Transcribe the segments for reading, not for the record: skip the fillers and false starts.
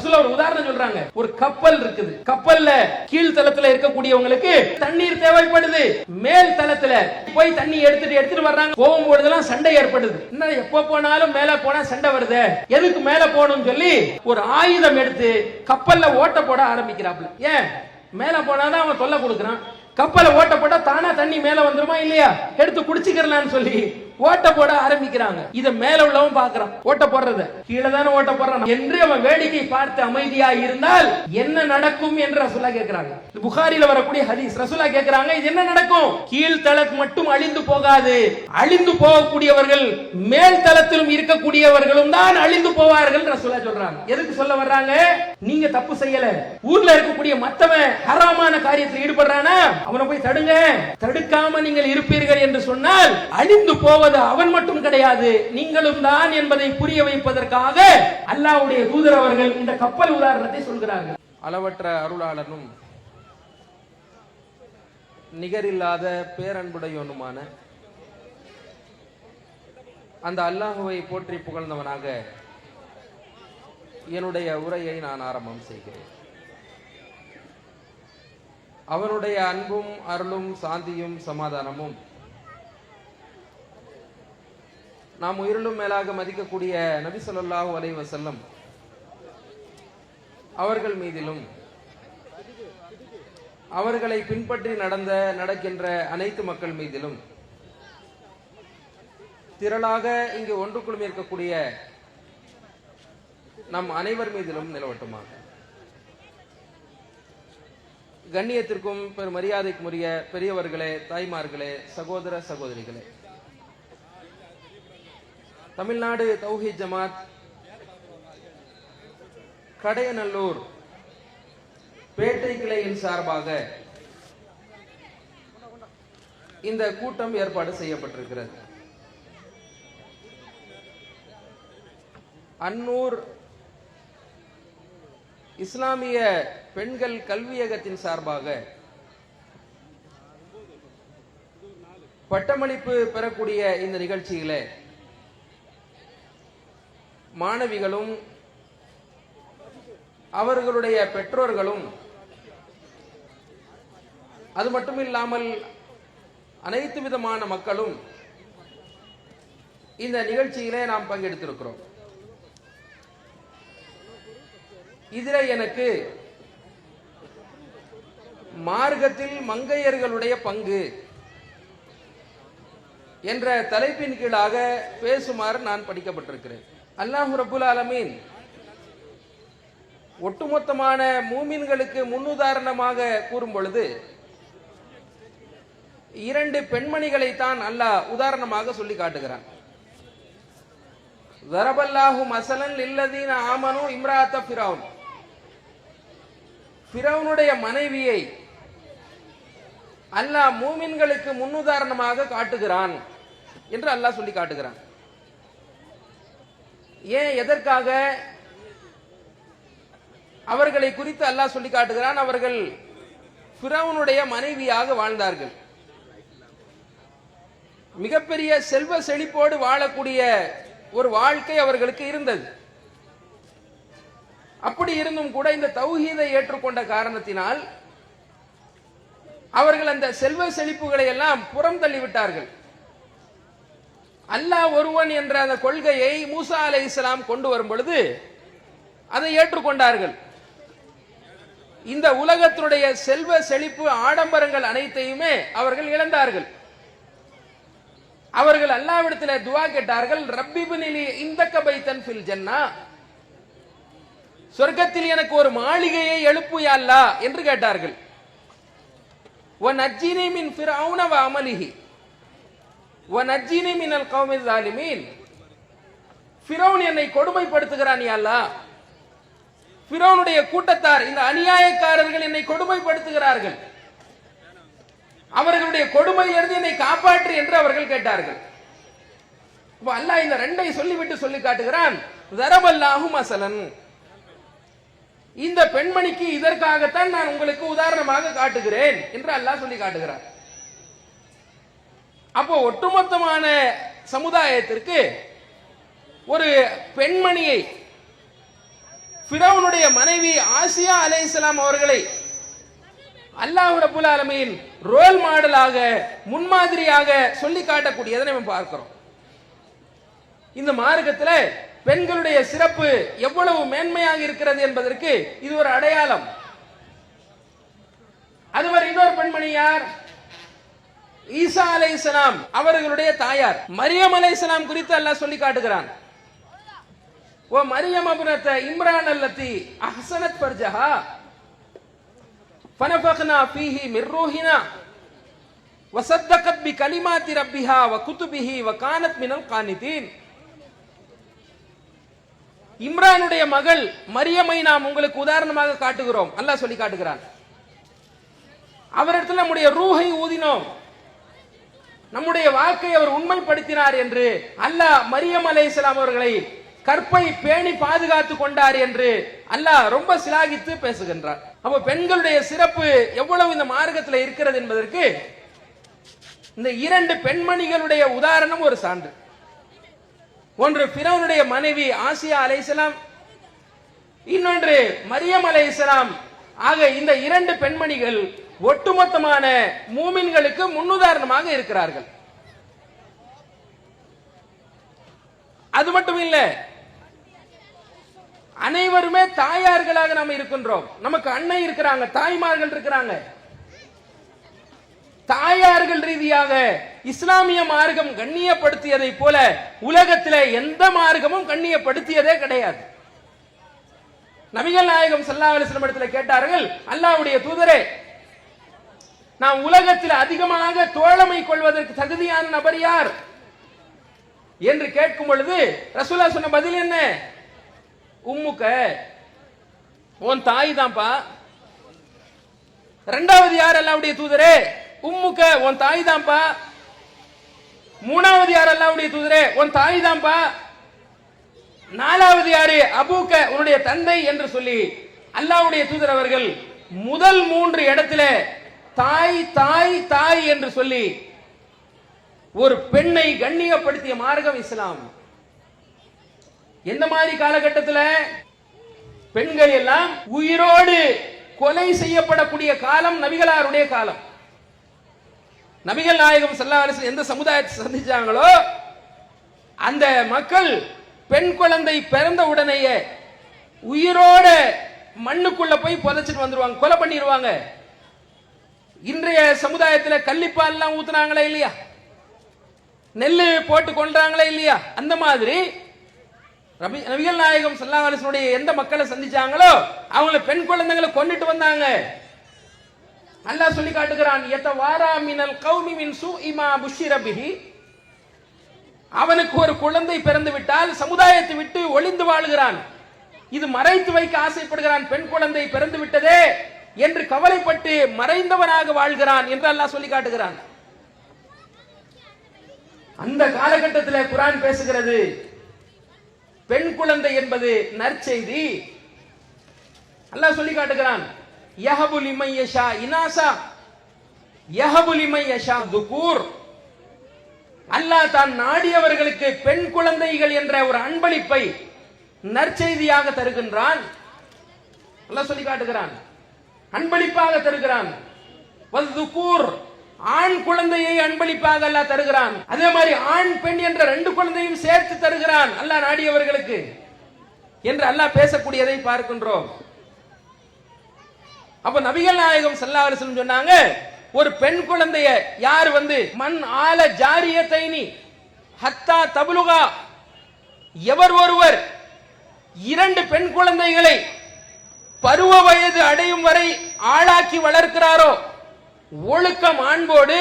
ரசூல் ஒரு உதாரணம் சொல்றாங்க. ஒரு கப்பல் இருக்குது, கப்பல்ல கீழ் தளத்துல இருக்கக்கூடியவங்களுக்கு தண்ணீர் தேவைப்படுது, மேல் தளத்துல போய் தண்ணி எடுத்துட்டு வர்றாங்க. போகும்போதெல்லாம் சண்டை ஏற்படுது. என்ன எப்ப போனாலும் மேல போனா சண்டை வருது, எதுக்கு மேல போகணும்னு சொல்லி ஒரு ஆயுதம் எடுத்து கப்பல்ல ஓட்ட போட ஆரம்பிக்கிறாப்ல. ஏன் மேல போனாதான் அவன் தொல்லை கொடுக்கறான். கப்பலை ஓட்ட போட்டா தானா தண்ணி மேல வந்துருமா இல்லையா, எடுத்து குடிச்சுக்கலாம்னு சொல்லி ஓட்ட போட ஆரம்பிக்கிறாங்க. இத மேல உள்ளவன் பாக்குறான், ஓட்ட போடுறத கீழே தானே ஓட்ட போடுறான் என்று அவன் வேடிக்கை பார்த்து அமைதியா இருந்தால் என்ன நடக்கும் என்று ரசூலா கேட்கிறாங்க. புகாரில வரக்கூடிய ஹதீஸ். ரசூலா கேட்கிறாங்க, இது என்ன நடக்கும்? கீழ் தளம் மட்டும் அழிந்து போகாது, அழிந்து போகக்கூடியவர்கள் மேல் தளத்திலும் இருக்கக்கூடியவர்களும் தான் அழிந்து போவார்கள் ரசூலா சொல்றாங்க. எதுக்கு சொல்ல வர்றாங்க? நீங்க தப்பு செய்யல, ஊர்ல இருக்கக்கூடிய மத்தவன் ஹராமான காரியத்தில் ஈடுபடுறானா அவனை போய் தடுங்க, தடுக்காம நீங்கள் இருப்பீர்கள் என்று சொன்னால் அழிந்து போவது அவன் மட்டும் கிடையாது, நீங்களும் தான் என்பதை புரிய வைப்பதற்காக அல்லாஹ்வுடைய தூதர் அவர்கள் இந்த கப்பல் உதாரணத்தை சொல்கிறார்கள். அளவற்ற அருளாளனும் நிகரில்லாத பேரன்புடையவனுமான அந்த அல்லாஹ்வை போற்றி புகழ்ந்தவனாக என்னுடைய உரையை நான் ஆரம்பம் செய்கிறேன். அவனுடைய அன்பும் அருளும் சாந்தியும் சமாதானமும் நாம் உயிரிலும் மேலாக மதிக்கக்கூடிய நபி ஸல்லல்லாஹு அலைஹி வஸல்லம் அவர்கள் மீதிலும் அவர்களை பின்பற்றி நடக்கின்ற அனைத்து மக்கள் மீதிலும் திரளாக இங்கு ஒன்று குழுமி இருக்கக்கூடிய நம் அனைவர் மீதிலும் நிலவட்டுமாக. கண்ணியத்திற்கும் மரியாதைக்கும் உரிய பெரியவர்களே, தாய்மார்களே, சகோதர சகோதரிகளே, தமிழ்நாடு தௌஹீத் ஜமாத் கடையநல்லூர் பேட்டை கிளையின் சார்பாக இந்த கூட்டம் ஏற்பாடு செய்யப்பட்டிருக்கிறது. அன்னூர் இஸ்லாமிய பெண்கள் கல்வியகத்தின் சார்பாக பட்டமளிப்பு பெறக்கூடிய இந்த நிகழ்ச்சியிலே மாணவிகளும் அவர்களுடைய பெற்றோர்களும் அது மட்டுமில்லாமல் அனைத்து விதமான மக்களும் இந்த நிகழ்ச்சியிலே நாம் பங்கெடுத்திருக்கிறோம். இதில் எனக்கு மார்க்கத்தில் மங்கையர்களுடைய பங்கு என்ற தலைப்பின் கீழாக பேசுமாறு நான் படிக்கப்பட்டிருக்கிறேன். அல்லாஹ் ரப்புல் ஆலமீன் ஒட்டுமொத்தமான மூமின்களுக்கு முன்னுதாரணமாக கூறும் பொழுது இரண்டு பெண்மணிகளை தான் அல்லாஹ் உதாரணமாக சொல்லி காட்டுகிறான். ஸரபல்லாஹு மஸலன் லில்லதீன ஆமனு இம்ராஅத ஃபிரௌன். ஃபிரௌனுடைய மனைவியை அல்லாஹ் மூமின்களுக்கு முன்னுதாரணமாக காட்டுகிறான் என்று அல்லாஹ் சொல்லி காட்டுகிறான். ஏன், எதற்காக அவர்களை குறித்து அல்லாஹ் சொல்லி காட்டுகிறான்? அவர்கள் ஃபிரௌனுடைய மனைவியாக வாழ்ந்தார்கள். மிகப்பெரிய செல்வ செழிப்போடு வாழக்கூடிய ஒரு வாழ்க்கை அவர்களுக்கு இருந்தது. அப்படி இருந்தும் கூட இந்த தௌஹீதை ஏற்றுக்கொண்ட காரணத்தினால் அவர்கள் அந்த செல்வ செழிப்புகளை எல்லாம் புறம் தள்ளிவிட்டார்கள். அல்லாஹ் ஒருவன் என்ற அந்த கொள்கையை மூசா அலைஹிஸ்ஸலாம் கொண்டு வரும் பொழுது அதை ஏற்றுக்கொண்டார்கள். இந்த உலகத்தினுடைய செல்வ செழிப்பு ஆடம்பரங்கள் அனைத்தையுமே அவர்கள் இழந்தார்கள். அவர்கள் அல்லாஹ்விடத்தில் துஆ கேட்டார்கள், ரப்பிப்னிலி இந்தக பைத்தன் ஃபில் ஜன்னா, சொர்க்கத்தில் எனக்கு ஒரு மாளிகையை எழுப்பு யா அல்லாஹ் என்று கேட்டார்கள். வ நஜ்ஜினி மின் ஃபிரௌன வ அமலிஹி வ நஜ்ஜினி மினல் கௌமில் ஸாலிமீன். ஃபிரௌன் என்னை கொடுமைப்படுத்துகிறான் யா அல்லாஹ், ஃபிரௌனுடைய கூட்டத்தார் இந்த அநியாயக்காரர்கள் என்னை கொடுமைப்படுத்துகிறார்கள், அவர்களுடைய கொடுமையிலிருந்து என்னை காப்பாற்று என்று அவர்கள் கேட்டார்கள். அல்லாஹ் இந்த ரெண்டை சொல்லிவிட்டு சொல்லி காட்டுகிறான், ஸரபல்லாஹு மஸலன், இந்த பெண்மணிக்கு இதற்காகத்தான் நான் உங்களுக்கு உதாரணமாக காட்டுகிறேன் என்று அல்லாஹ் சொல்லி காட்டுகிறார். அப்போ ஒட்டுமொத்தமான சமுதாயத்திற்கு ஒரு பெண்மணியை ஃபிரௌனுடைய மனைவி ஆசியா அலைஹிஸ்ஸலாம் அவர்களை அல்லாஹ் ரப்பல் ஆலமீன் ரோல் மாடலாக முன்மாதிரியாக சொல்லி காட்டக்கூடியதை நம்ம பார்க்கிறோம். இந்த மார்க்கத்தில் பெண்களுடைய சிறப்பு எவ்வளவு மேன்மையாக இருக்கிறது என்பதற்கு இது ஒரு அடையாளம். அதுவரை இன்னொரு பெண்மணி யார்? ஈசா அலைஹிஸ்ஸலாம் அவர்களுடைய தாயார் மரியம் அலைஹிஸ்ஸலாம் குறித்து அல்லாஹ் சொல்லி காட்டுகிறான். ஓ மரியம் இப்னத இம்ரான் அல்லதி அஹ்ஸனத் ஃபர்ஜஹா ஃபனஃபக்னா ஃபீஹி மிர் ரூஹினா வஸத்தகத் பிகலிமாத்தி ரப்பிஹா வகுதுபிஹி வகானத் மினல் கானிதீன். இம்ரானுடைய மகள் மரியமை நாம் உங்களுக்கு உதாரணமாக காட்டுகிறோம். அல்லாஹ் சொல்லி காட்டுகிறான். அவரிடத்தில் நம்முடைய ரூஹை ஊதினோம், நம்முடைய வாக்கை அவர் உண்மைப்படுத்தினார் என்று அல்லாஹ் மரியம் அலைஹிஸ்ஸலாம் அவர்களை கற்பை பேணி பாதுகாத்து கொண்டார் என்று அல்லாஹ் ரொம்ப சிலாகித்து பேசுகின்றார். அப்ப பெண்களுடைய சிறப்பு எவ்வளவு இந்த மார்க்கத்தில் இருக்கிறது என்பதற்கு இந்த இரண்டு பெண்மணிகளுடைய உதாரணம் ஒரு சான்று. ஒன்று ஃபிரௌனுடைய மனைவி ஆசியா அலைஹிஸ்ஸலாம், இன்னொன்று மரியம் அலைஹிஸ்ஸலாம். ஆக இந்த இரண்டு பெண்மணிகள் ஒட்டுமொத்தமான மூமின்களுக்கு முன்னுதாரணமாக இருக்கிறார்கள். அது மட்டும் இல்ல, அனைவருமே தாயார்களாக நாம் இருக்கின்றோம். நமக்கு அன்னை இருக்கிறாங்க, தாய்மார்கள் இருக்கிறாங்க. தாயார்கள் ரீதியாக இஸ்லாமிய மார்க்கம் கண்ணியப்படுத்தியதை போல உலகத்தில் எந்த மார்க்கமும் கண்ணியப்படுத்தியதே கிடையாது. நபிகள் நாயகம் ஸல்லல்லாஹு அலைஹி வஸல்லம் இடத்துல கேட்டார்கள், அல்லாஹ்வுடைய தூதரே, நாம் உலகத்தில் அதிகமாக தோழமை கொள்வதற்கு தகுதியான நபர் யார் என்று கேட்கும் பொழுது ரசூலுல்லாஹ் சொன்ன பதில் என்ன? உம்முக்க, உன் தாய் தான்ப்பா. இரண்டாவது யார் அல்லாஹ்வுடைய தூதரே? உம்முக்க, உன் தாய் தான்ப்பா. மூணாவது யார் அல்லாஹ்வுடைய தூதரே? உன் தாய் தான்ப்பா. நாலாவது யாரு? அபூக்க, உன்னுடைய தந்தை என்று சொல்லி அல்லாஹ்வுடைய தூதர் அவர்கள் முதல் மூன்று இடத்துல தாய் தாய் தாய் என்று சொல்லி ஒரு பெண்ணை கண்ணியப்படுத்திய மார்க்கம் இஸ்லாம். எந்த மாதிரி காலகட்டத்தில்? பெண்கள் எல்லாம் உயிரோடு கொலை செய்யப்படக்கூடிய காலம் நபிகளாருடைய காலம். நபிகள் நாயகம் ஸல்லல்லாஹு அலைஹி வஸல்லம் எந்த சமுதாயத்தை சந்திச்சாங்களோ அந்த மக்கள் பெண் குழந்தை பிறந்த உடனேயே உயிரோட மண்ணுக்குள்ள போய் புதைச்சிட்டு வந்துருவாங்க, கொலை பண்ணிடுவாங்க. இன்றைய சமுதாயத்தில் கள்ளிப்பால் எல்லாம் ஊத்துனாங்களே இல்லையா, நெல்லு போட்டு கொண்டாங்களே இல்லையா, அந்த மாதிரி நபிகள் நாயகம் ஸல்லல்லாஹு அலைஹி வஸல்லம் எந்த மக்களை சந்திச்சாங்களோ அவங்கள பெண் குழந்தைகளை கொண்டுட்டு வந்தாங்க. அல்லாஹ் சொல்லி காட்டுகிறான், யதவாரா மினல் கௌமி மின் சூஇ மா புஷ்ஷிர பிஹி. அவனுக்கு ஒரு குழந்தை பிறந்து விட்டால் சமுதாயத்தை விட்டு ஒளிந்து வாழ்கிறான். இது மறைத்து வைக்க ஆசைப்படுகிறான், பெண் குழந்தை பிறந்து விட்டதே என்று கவலைப்பட்டு மறைந்தவனாக வாழ்கிறான் என்று அல்லாஹ் சொல்லி காட்டுகிறான். அந்த காலகட்டத்தில் குர்ஆன் பேசுகிறது, பெண் குழந்தை என்பது நற்செய்தி. அல்லாஹ் சொல்லி காட்டுகிறான், யஹபு லிமன் யஷா இனாசா யஹபு லிமன் யஷா துகூர். அல்லாஹ் தான் நாடியவர்களுக்கு பெண் குழந்தைகள் என்ற ஒரு அன்பளிப்பை நற்செய்தியாக தருகின்றான். அல்லாஹ் சொல்லி காட்டுகிறான், அன்பளிப்பாக தருகிறான். வதுகூர், ஆண் குழந்தையை அன்பளிப்பாக அல்லாஹ் தருகிறான். அதே மாதிரி ஆண் பெண் என்ற ரெண்டு குழந்தையும் சேர்த்து தருகிறான் அல்லாஹ் நாடியவர்களுக்கு என்று அல்லாஹ் பேசக்கூடியதை பார்க்கின்றோம். அப்ப நபிகள் நாயகம் ஸல்லல்லாஹு அலைஹி வஸல்லம் சொன்னாங்க, ஒரு பெண் குழந்தைய யார் மன் ஆல ஜாரியத்தைனி ஹத்தா தபுலுகா, எவர் ஒருவர் இரண்டு பெண் குழந்தைகளை பருவ வயது அடையும் வரை ஆளாக்கி வளர்க்கிறாரோ, ஒழுக்க மாண்போடு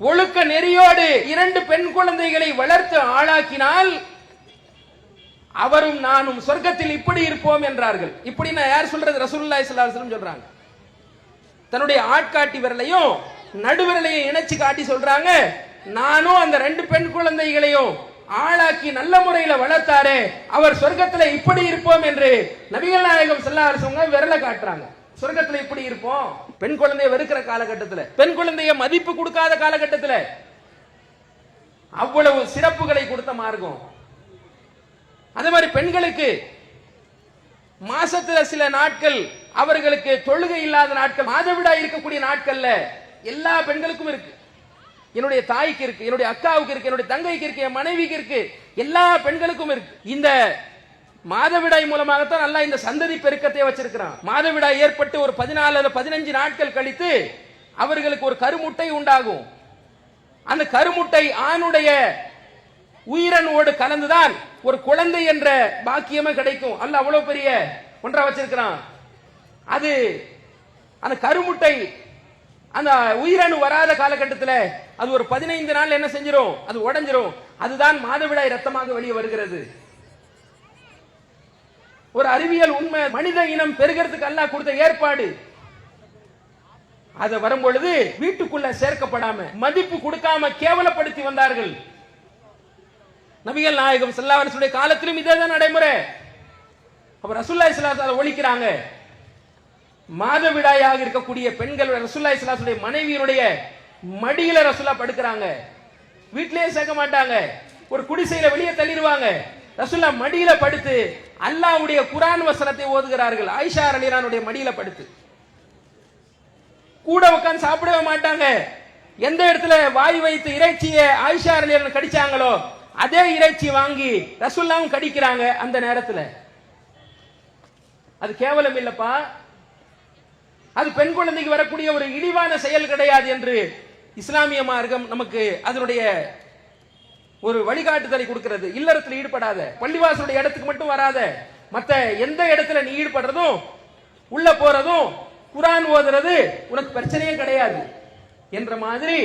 ஒழுக்க நெறியோடு இரண்டு பெண் குழந்தைகளை வளர்த்து ஆளாக்கினால் அவரும் நானும் சொர்க்கத்தில் இப்படி இருப்போம் என்றார்கள். இப்படி நான் யார் சொல்றது? ரசூலுல்லாஹி ஸல்லல்லாஹு அலைஹி வஸல்லம் சொல்றாங்க. தன்னுடைய ஆட்காட்டி விரலையும் நடுவிரலையும் இணைச்சு காட்டி சொல்றாங்க, நானும் அந்த ரெண்டு பெண் குழந்தைகளையும் ஆளாக்கி நல்ல முறையில் வளர்த்தாரே அவர் சொர்க்கத்துல இப்படி இருப்போம் என்று நபிகள் நாயகம் ஸல்லல்லாஹு அலைஹி வஸல்லம் விரலை காட்டுறாங்க. சொர்க்கத்துல இப்படி இருப்போம். பெண் குழந்தையை வெறுக்கிற காலகட்டத்தில், பெண் குழந்தைய மதிப்பு கொடுக்காத காலகட்டத்தில் அவ்வளவு சிறப்புகளை கொடுத்த மார்க்கம். அதே மாதிரி பெண்களுக்கு மாசத்துல சில நாட்கள் அவர்களுக்கு தொழுகை இல்லாத நாட்கள், மாதவிடாய் இருக்கக்கூடிய நாட்கள்ல எல்லா பெண்களுக்கும் இருக்கு. என்னுடைய தாய்க்கு இருக்கு, என்னுடைய அக்காவுக்கு இருக்கு, என்னுடைய தங்கைக்கு இருக்கு, என் மனைவிக்கு இருக்கு, எல்லா பெண்களுக்கும் இருக்கு. இந்த மாதவிடாய் மூலமாகத்தான் அல்லாஹ் இந்த சந்ததி பெருக்கத்தை வச்சிருக்கிறான். மாதவிடாய் ஏற்பட்டு ஒரு 14 15 நாட்கள் கழித்து அவர்களுக்கு ஒரு கருமுட்டை உண்டாகும். அந்த கருமுட்டை ஆணுடைய உயிரணுவோடு கலந்துதான் ஒரு குழந்தை என்ற பாக்கியமே கிடைக்கும். அல்லாஹ் அவ்வளவு பெரிய ஒன்றா வச்சிருக்கிறான். அது அந்த கருமுட்டை அந்த உயிரணு வராத காலகட்டத்தில் அது ஒரு 15 நாள் என்ன செஞ்சிரும், அது உடைஞ்சிரும். அதுதான் மாதவிடாய் ரத்தமாக வெளியே வருகிறது. ஒரு அறிவியல் உண்மை, மனித இனம் பெருகிறதுக்கு அல்லாஹ் கொடுத்த ஏற்பாடு. அது வரும் பொழுது வீட்டுக்குள்ள சேர்க்கப்படாம, மதிப்பு கொடுக்காம கேவலப்படுத்தி வந்தார்கள். நபிகள் நாயகம் ஸல்லல்லாஹு அலைஹி வஸல்லம் காலத்திலும் இதேதான் நடைமுறை. அப்ப ரசூலுல்லாஹி ஸல்லல்லாஹு அலைஹி வஸல்லம் ஒழிக்கிறாங்க. மாதவிடாயாக இருக்கக்கூடிய பெண்கள் ரசூலுல்லாஹி ஸல்லல்லாஹு அலைஹி வஸல்லம் மனைவியினுடைய மடியில ரசூலா படுக்கிறாங்க. வீட்டிலேயே சேர்க்க மாட்டாங்க, ஒரு குடிசையில வெளியே தள்ளிடுவாங்க. ரசூலுல்லாஹ் மடியில படுத்து அல்லாஹ்வுடைய குர்ஆன் வசனத்தை ஓதுகிறார்கள். ஆயிஷா ரலியல்லாஹு மடியில படுத்து. கூட உட்கார்ந்து சாப்பிடவே மாட்டாங்க. எந்த இடத்துல வாய் வைத்து இறைச்சியை ஆயிஷா ரலியல்லாஹு கடிச்சாங்களோ அதே இறைச்சி வாங்கி ரசூலுல்லாஹ்வும் கடிக்கிறாங்க. அந்த நேரத்தில் அது கேவலம் இல்லப்பா, அது பெண் குழந்தைக்கு வரக்கூடிய ஒரு இழிவான செயல் கிடையாது என்று இஸ்லாமிய மார்க்கம் நமக்கு அதனுடைய ஒரு வழிகாட்டுதலை கொடுக்கிறது. இல்லறத்தில் ஈடுபடாத, பள்ளிவாசலுடைய இடத்துக்கு மட்டும் வராத, மற்ற எந்த இடத்துல நீ ஈடுபடுறதும் உள்ள போறதும் குர்ஆன் ஓதுறது உனக்கு பிரச்சனையே கிடையாது என்ற மாதிரி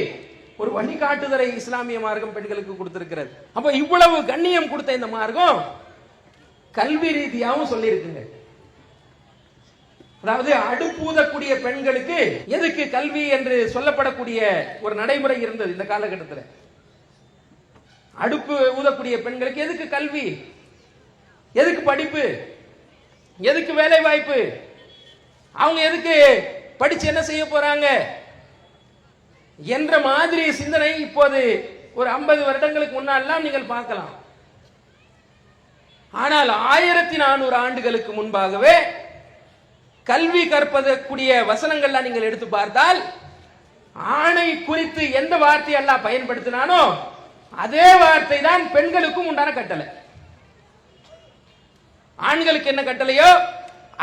ஒரு வழிகாட்டுதலை இஸ்லாமிய மார்க்கம் பெண்களுக்கு கொடுத்திருக்கிறது. அப்ப இவ்வளவு கண்ணியம் கொடுத்த இந்த மார்க்கம் கல்வி ரீதியாகவும் சொல்லி இருக்குங்க. அதாவது அடுப்பூதக்கூடிய பெண்களுக்கு எதுக்கு கல்வி என்று சொல்லப்படக்கூடிய ஒரு நடைமுறை இருந்தது இந்த காலகட்டத்தில். அடுப்பு ஊதக்கூடிய பெண்களுக்கு எதுக்கு கல்வி, எதுக்கு படிப்பு, எதுக்கு வேலை வாய்ப்பு, அவங்க எதுக்கு படிச்சு என்ன செய்ய போறாங்க என்ற மாதிரி சிந்தனை இப்போது ஒரு 50 வருடங்களுக்கு முன்னாலாம் நீங்கள் பார்க்கலாம். ஆனால் 1400 ஆண்டுகளுக்கு முன்பாகவே கல்வி கற்பதற்குரிய வசனங்கள்லாம் நீங்கள் எடுத்து பார்த்தால் ஆணை குறித்து எந்த வார்த்தை அல்லாஹ் பயன்படுத்தினானோ அதே வார்த்தை தான் பெண்களுக்கும் உண்டான கட்டளை. ஆண்களுக்கு என்ன கட்டளையோ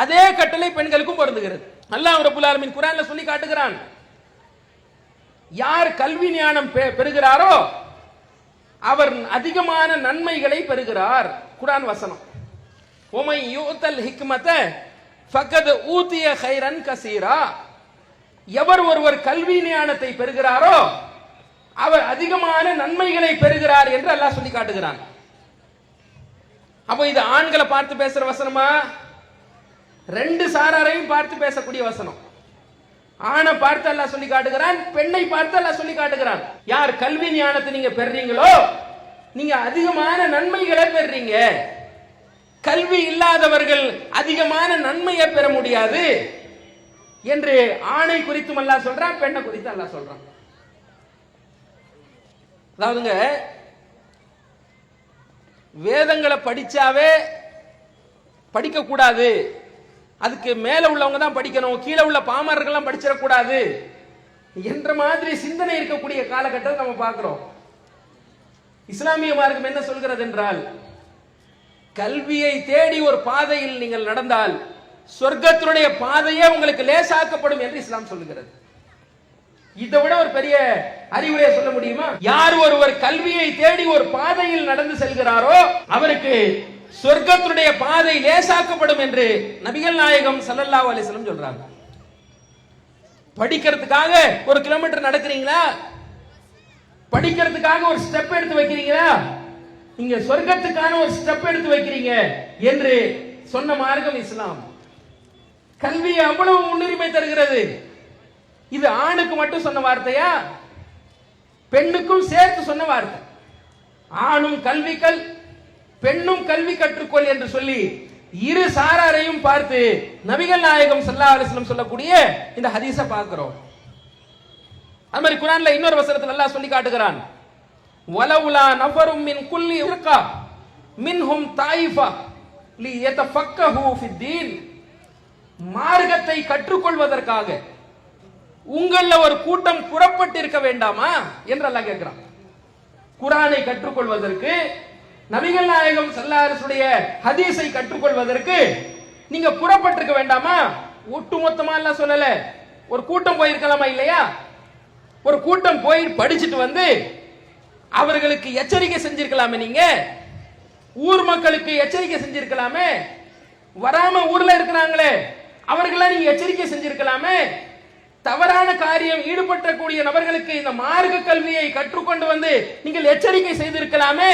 அதே கட்டளை பெண்களுக்கும் பொருந்துகிறது. அல்லாஹ் ரப்பல் ஆலமீன் குர்ஆன்ல சொல்லி காட்டுகிறான், யார் கல்வி ஞானம் பெறுகிறாரோ அவர் அதிகமான நன்மைகளை பெறுகிறார். குர்ஆன் வசனம். உமை யூத்தல் ஹிக்மத ஃபகத் ஊதிய கைரன் கசீரா. எவர் ஒருவர் கல்வி ஞானத்தை பெறுகிறாரோ அவர் அதிகமான நன்மைகளை பெறுகிறார் என்று அல்லாஹ் சொல்லி காட்டுகிறான். அப்போ இது ஆண்களை பார்த்து பேசுற வசனமா, ரெண்டு சாராரையும் பார்த்து பேசக்கூடிய வசனம். ஆணை பார்த்து அல்லாஹ் சொல்லி காட்டுகிறான், பெண்ணை பார்த்து அல்லாஹ் சொல்லி காட்டுகிறான். யார் கல்வி ஞானத்தை நீங்க பெறுறீங்களோ நீங்க அதிகமான நன்மைகளை பெறுறீங்க. கல்வி இல்லாதவர்கள் அதிகமான நன்மையை பெற முடியாது என்று ஆணை குறித்தும் அல்லாஹ் சொல்றான், பெண்ணை குறித்து அல்லாஹ் சொல்றான். அதாவதுங்க வேதங்களை படிச்சாவே படிக்க கூடாது, அதுக்கு மேல உள்ளவங்க தான் படிக்கணும், கீழே உள்ள பாமரர்கள்லாம் படிச்சிடக்கூடாது என்ற மாதிரி சிந்தனை இருக்கக்கூடிய காலகட்டத்தை நம்ம பார்க்கிறோம். இஸ்லாமிய மார்க்கம் என்ன சொல்கிறது என்றால், கல்வியை தேடி ஒரு பாதையில் நீங்கள் நடந்தால் சொர்க்கத்தினுடைய பாதையே உங்களுக்கு லேசாக்கப்படும் என்று இஸ்லாம் சொல்லுகிறது. இதை விட ஒரு பெரிய அறிவுரையை சொல்ல முடியுமா? யார் ஒருவர் கல்வியை தேடி ஒரு பாதையில் நடந்து செல்கிறாரோ அவருக்கு சொர்க்கத்தினுடைய பாதை லேசாக்கப்படும் என்று நபிகள் நாயகம் ஸல்லல்லாஹு அலைஹி வஸல்லம் சொல்றாங்க. படிக்கிறதுக்காக 1 கிலோமீட்டர் நடக்கிறீங்களா, படிக்கிறதுக்காக ஒரு ஸ்டெப் எடுத்து வைக்கிறீங்களா, நீங்க சொர்க்கத்துக்கான ஒரு ஸ்டெப் எடுத்து வைக்கிறீங்க என்று சொன்ன மார்க்கம் இஸ்லாம். கல்வி அவ்வளவு முன்னுரிமை தருகிறது. இது ஆணுக்கு மட்டும் சொன்ன வார்த்தையா, பெண்ணுக்கும் சேர்த்து சொன்ன வார்த்தை. ஆணும் கல்வி கல், பெண்ணும் கல்வி கற்றுக்கொள் என்று சொல்லி இரு சாராரையும் பார்த்து நபிகள் நாயகம் ஸல்லல்லாஹு அலைஹி வஸல்லம் சொல்லக்கூடிய இந்த ஹதீஸை பார்க்கிறோம். அது மாதிரி குர்ஆன்ல இன்னொரு வசனத்தில் அல்லாஹ் சொல்லி காட்டுகிறான், வலவுலா நஃபரும் மின் குல்லி ஃபிர்கா மின்ஹும் தாயிஃபா லியதஃபக்கஹு ஃபித்தீன், மார்க்கத்தை கற்றுக்கொள்வதற்காக உங்கள ஒரு கூட்டம் புறப்பட்டிருக்க வேண்டாமா என்று அல்லாஹ் கேட்கிறான். குர்ஆனை கற்றுக்கொள்வதற்கு, நபிகள் நாயகம் ஸல்லல்லாஹு அலைஹி வஸல்லம் ஹதீஸை கற்றுக்கொள்வதற்கு நீங்க புறப்பட்டிருக்க வேண்டாமா? ஒட்டுமொத்தமா எல்லாம் சொல்லல, ஒரு கூட்டம் போயிருக்கலாமா இல்லையா? ஒரு கூட்டம் போய் படிச்சுட்டு வந்து அவர்களுக்கு எச்சரிக்கை செஞ்சிருக்கலாமே, நீங்க ஊர் மக்களுக்கு எச்சரிக்கை செஞ்சிருக்கலாமே, வராம ஊர்ல இருக்கிறாங்களே அவர்களாம் நீங்க எச்சரிக்கை செஞ்சிருக்கலாமே, தவறான காரியம் ஈடுபட்டக்கூடிய நபர்களுக்கு இந்த மார்க்க கல்வியை கற்றுக்கொண்டு வந்து நீங்கள் எச்சரிக்கை செய்திருக்கலாமே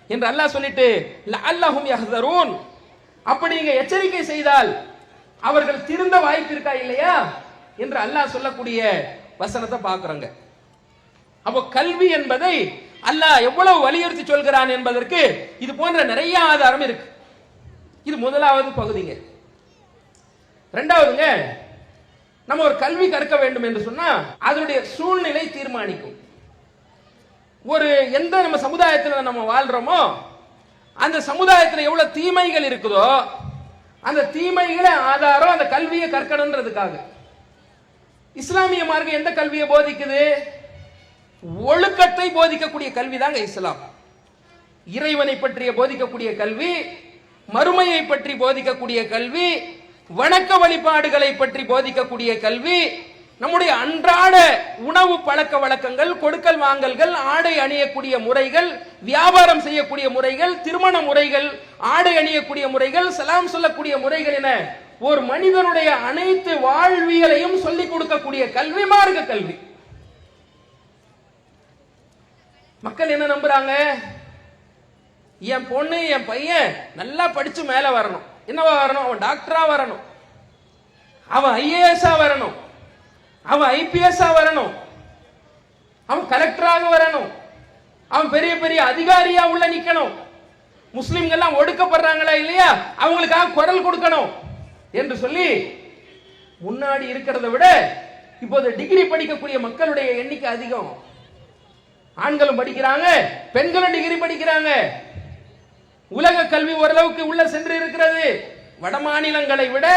என்று அல்லாஹ் சொல்லிட்டு லஅல்லஹும் யஹ்தரூன், அப்படி நீங்க எச்சரிக்கை செய்தால் அவர்கள் திருந்த வாய்ப்பு இருக்கா இல்லையா என்று அல்லாஹ் சொல்லக்கூடிய வசனத்தை பார்க்கறோங்க. அப்போ கல்வி என்பதை அல்லாஹ் எவ்வளவு வலியுறுத்தி சொல்கிறான் என்பதற்கு இது போன்ற நிறைய ஆதாரம் இருக்கு. இது முதலாவது பகுதிங்க. இரண்டாவதுங்க, நம்ம ஒரு கல்வி கற்க வேண்டும் என்று சொன்னா அதனுடைய சூழ்நிலை தீர்மானிக்கும். ஒரு எந்த நம்ம சமுதாயத்தில் நம்ம வாழ்றோமோ அந்த சமுதாயத்தில் எவ்வளவு தீமைகள் இருக்குதோ அந்த தீமைகளே ஆதாரம் அந்த கல்வியை கற்கணுன்றதுக்காக. இஸ்லாமிய மார்க்கம் எந்த கல்வியை போதிக்குது? ஒழுக்கத்தை போதிக்கக்கூடிய கல்வி தாங்க இஸ்லாம். இறைவனை பற்றிய போதிக்கக்கூடிய கல்வி, மறுமையை பற்றி போதிக்கக்கூடிய கல்வி, வணக்க வழிபாடுகளை பற்றி போதிக்கக்கூடிய கல்வி, நம்முடைய அன்றாட உணவு பழக்க வழக்கங்கள், கொடுக்கல் வாங்கல்கள், ஆடை அணியக்கூடிய முறைகள், வியாபாரம் செய்யக்கூடிய முறைகள், திருமண முறைகள், ஆடை அணியக்கூடிய முறைகள், சலாம் சொல்லக்கூடிய முறைகள் என ஒரு மனிதனுடைய அனைத்து வாழ்வியலையும் சொல்லிக் கொடுக்கக்கூடிய கல்வி மார்க்க கல்வி. மக்கள் என்ன நம்புறாங்க? என் பொண்ணு என் பையன் நல்லா படிச்சு மேல வரணும். என்னவா வரணும்? அவன் டாக்டரா வரணும், அவன் ஐஏஎஸ்ஆ வரணும், அவன் ஐபிஎஸ்ஆ வரணும், அவன் கலெக்டராக வரணும், அவன் பெரிய பெரிய அதிகாரியா உள்ள நிக்கணும், முஸ்லிம்கள் ஒடுக்கப்படுறாங்களா இல்லையா அவங்களுக்காக குரல் கொடுக்கணும் என்று சொல்லி முன்னாடி இருக்கிறத விட இப்போது டிகிரி படிக்கக்கூடிய மக்களுடைய எண்ணிக்கை அதிகம். ஆண்களும் படிக்கிறாங்க, பெண்களும் டிகிரி படிக்கிறாங்க. உலக கல்வி ஓரளவுக்கு உள்ள சென்று இருக்கிறது. வட மாநிலங்களை விட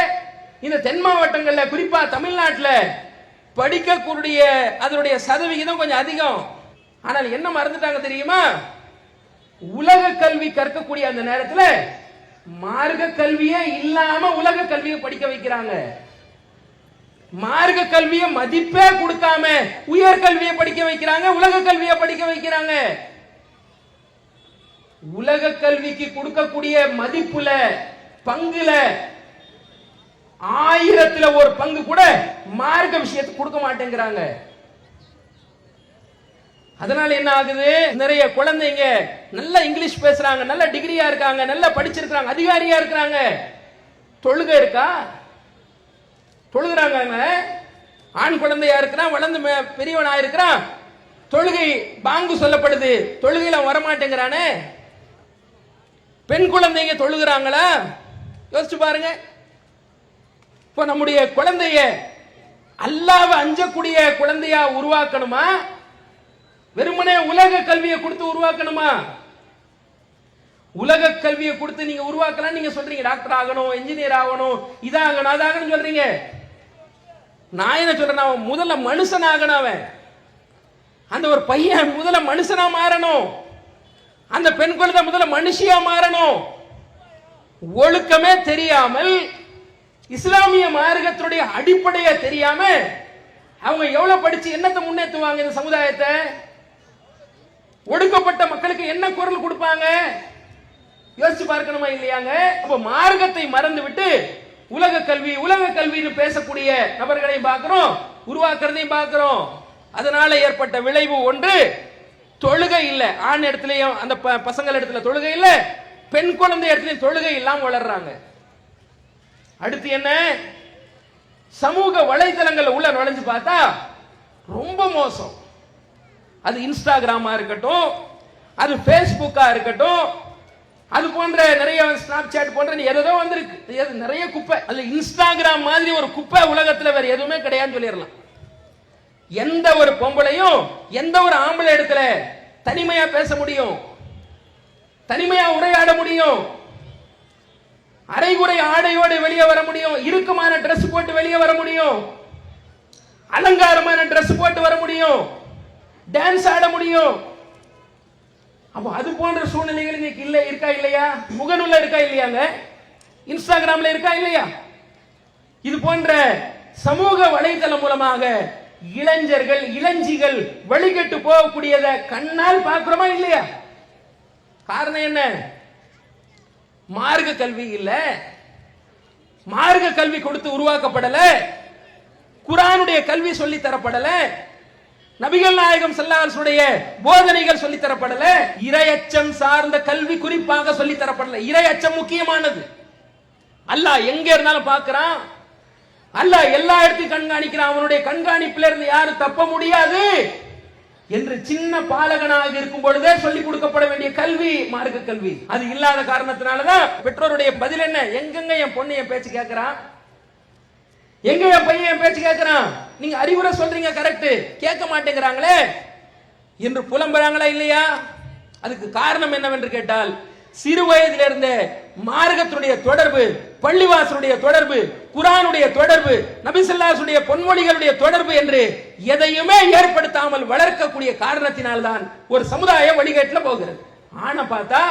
இந்த தென் மாவட்டங்கள்ல, குறிப்பா தமிழ்நாட்டில் படிக்கக்கூடிய அதனுடைய சதவிகிதம் கொஞ்சம் அதிகம். ஆனால் என்ன மறந்துட்டாங்க தெரியுமா? உலக கல்வி கற்கக்கூடிய அந்த நேரத்தில் மார்க்க கல்வியே இல்லாம உலக கல்வியை படிக்க வைக்கிறாங்க. மார்க்க கல்வியை மதிப்பே கொடுக்காம உயர் கல்வியை படிக்க வைக்கிறாங்க, உலக கல்வியை படிக்க வைக்கிறாங்க. உலக கல்விக்கு கொடுக்கக்கூடிய மதிப்புல, பங்குல 1000ல் ஒரு பங்கு கூட மார்க்க விஷயத்துக்கு கொடுக்க மாட்டேங்கிறாங்க. அதனால என்ன ஆகுது? நிறைய குழந்தைங்க நல்ல இங்கிலீஷ் பேசுறாங்க, நல்ல டிகிரியா இருக்காங்க, நல்ல படிச்சிருக்காங்க, அதிகாரியா இருக்காங்க. தொழுகை இருக்கா? தொழுகிறாங்க. ஆண் குழந்தையா இருக்கிறான், வளர்ந்து பெரியவனா இருக்கிறான், தொழுகை பாங்கு சொல்லப்படுது, தொழுகையில வரமாட்டேங்கிறானே. பெண் குழந்தைங்க தொழுகிறாங்களா? யோசிச்சு பாருங்க. இப்ப நம்முடைய குழந்தைய அல்லாஹ்வை அஞ்சக்கூடிய குழந்தையா உருவாக்கணுமா, வெறுமனே உலக கல்வியை கொடுத்து உருவாக்கணுமா? உலக கல்வியை கொடுத்து நீங்க உருவாக்கலாம். நீங்க சொல்றீங்க டாக்டர் ஆகணும், இன்ஜினியர் ஆகணும், இதாகணும், அதாகணும் சொல்றீங்க. நான் என்ன சொல்றேன்? அவன் முதல்ல மனுஷன் ஆகணும். அவன் அந்த ஒரு பையன் முதல்ல மனுஷனா மாறணும். அந்த பெண் குழந்தை முதல்ல மனுஷியா மாறணும். ஒழுக்கமே தெரியாமல், இஸ்லாமிய மார்க்கத்துடைய அடிப்படையை தெரியாம அவங்க எவ்வளவு படிச்சு என்னத்தை முன்னேற்றுவாங்க? இந்த சமுதாயத்தை, ஒடுக்கப்பட்ட மக்களுக்கு என்ன குரல் கொடுப்பாங்க? யோசிச்சு பார்க்கணுமா இல்லையாங்க? அப்ப மார்க்கத்தை மறந்து விட்டு உலக கல்வி உலக கல்வின்னு பேசக்கூடிய நபர்களை பார்க்கிறோம், உருவாக்குறதையும் பார்க்கிறோம். அதனால ஏற்பட்ட விளைவு ஒன்று, தொழுகை இல்லை. ஆண் இடத்துலயும் அந்த பசங்கள் இடத்துல தொழுகை இல்லை, பெண் குழந்தை இடத்துலயும் தொழுகை இல்லாம வளர்றாங்க. அடுத்து என்ன? சமூக வலைதளங்கள் உள்ள நுழைஞ்சு பார்த்தா ரொம்ப மோசம். அது இன்ஸ்டாகிராமா இருக்கட்டும், அது பேஸ்புக்கா இருக்கட்டும், அது போன்ற நிறைய ஸ்னாப் சாட் போன்ற ஏதோ வந்திருக்கு, நிறைய குப்பை. அது இன்ஸ்டாகிராம் மாதிரி ஒரு குப்பை உலகத்தில் வேற எதுவுமே கிடையாதுன்னு சொல்லிடலாம். எந்த ஒரு பொம்பளையும் எந்த ஒரு ஆம்பளை இடத்துல தனிமையா பேச முடியும், தனிமையா உரையாட முடியும். அரைகுறை ஆடையோடு வெளியே வர முடியும், இறுக்கமான Dress போட்டு வெளியே வர முடியும், அலங்காரமான Dress போட்டு வர முடியும், டான்ஸ் ஆட முடியும். அப்ப அது போன்ற சூழ்நிலைகள் இன்னைக்கு இல்ல இருக்கா இல்லையா? முகநூல்ல இருக்கா இல்லையாங்க? இன்ஸ்டாகிராம்ல இருக்கா இல்லையா? இது போன்ற சமூக வலைதளம் மூலமாக இளைஞர்கள் இளஞ்சிகள் வழிகட்டு போகக்கூடியத கண்ணால் பார்க்கிறோமா இல்லையா? காரணம் என்ன? மார்க்க கல்வி இல்ல, மார்க்க கல்வி கொடுத்து உருவாக்கப்படல, குர்ஆனுடைய கல்வி சொல்லி தரப்படல, நபிகள் நாயகம் ஸல்லல்லாஹு அலைஹி வஸல்லம் போதனைகள் சொல்லி தரப்படல, இறையச்சம் சார்ந்த கல்வி குறிப்பாக சொல்லி தரப்படல. இறையச்சம் முக்கியமானது. அல்லாஹ் எங்க இருந்தாலும் பார்க்கிறான், அல்லாஹ் எல்லா இடத்தையும் கண்காணிக்கிறான், அவனுடைய கண்காணிப்பில் இருந்து யாரும் தப்ப முடியாது என்று சின்ன பாலகனாக இருக்கும் பொழுதே சொல்லிக் கொடுக்கப்பட வேண்டிய கல்வி மார்க்க கல்வி. அது இல்லாத காரணத்தினாலதான் பெற்றோருடைய பதில் என்ன? எங்கெங்க என் பொண்ணு என் பேச்சு கேட்கிறான், எங்க என் பையன் என் பேச்சு கேட்கிறான், நீங்க அறிவுரை சொல்றீங்க கரெக்ட், கேட்க மாட்டேங்கிறாங்களே என்று புலம்புறாங்களா இல்லையா? அதுக்கு காரணம் என்னவென்று கேட்டால், சிறு வயதிலிருந்த மார்க்கத்துடைய தொடர்பு, பள்ளிவாசலுடைய தொடர்பு, குர்ஆனுடைய தொடர்பு, நபி ஸல்லல்லாஹு அலைஹி வஸல்லம் பொன்மொழிகளுடைய தொடர்பு என்று எதையுமே ஏற்படுத்தாமல் வளர்க்கக்கூடிய காரணத்தினால்தான் ஒரு சமுதாயம் வழிகேட்டில் போகிறது. ஆனா பார்த்தா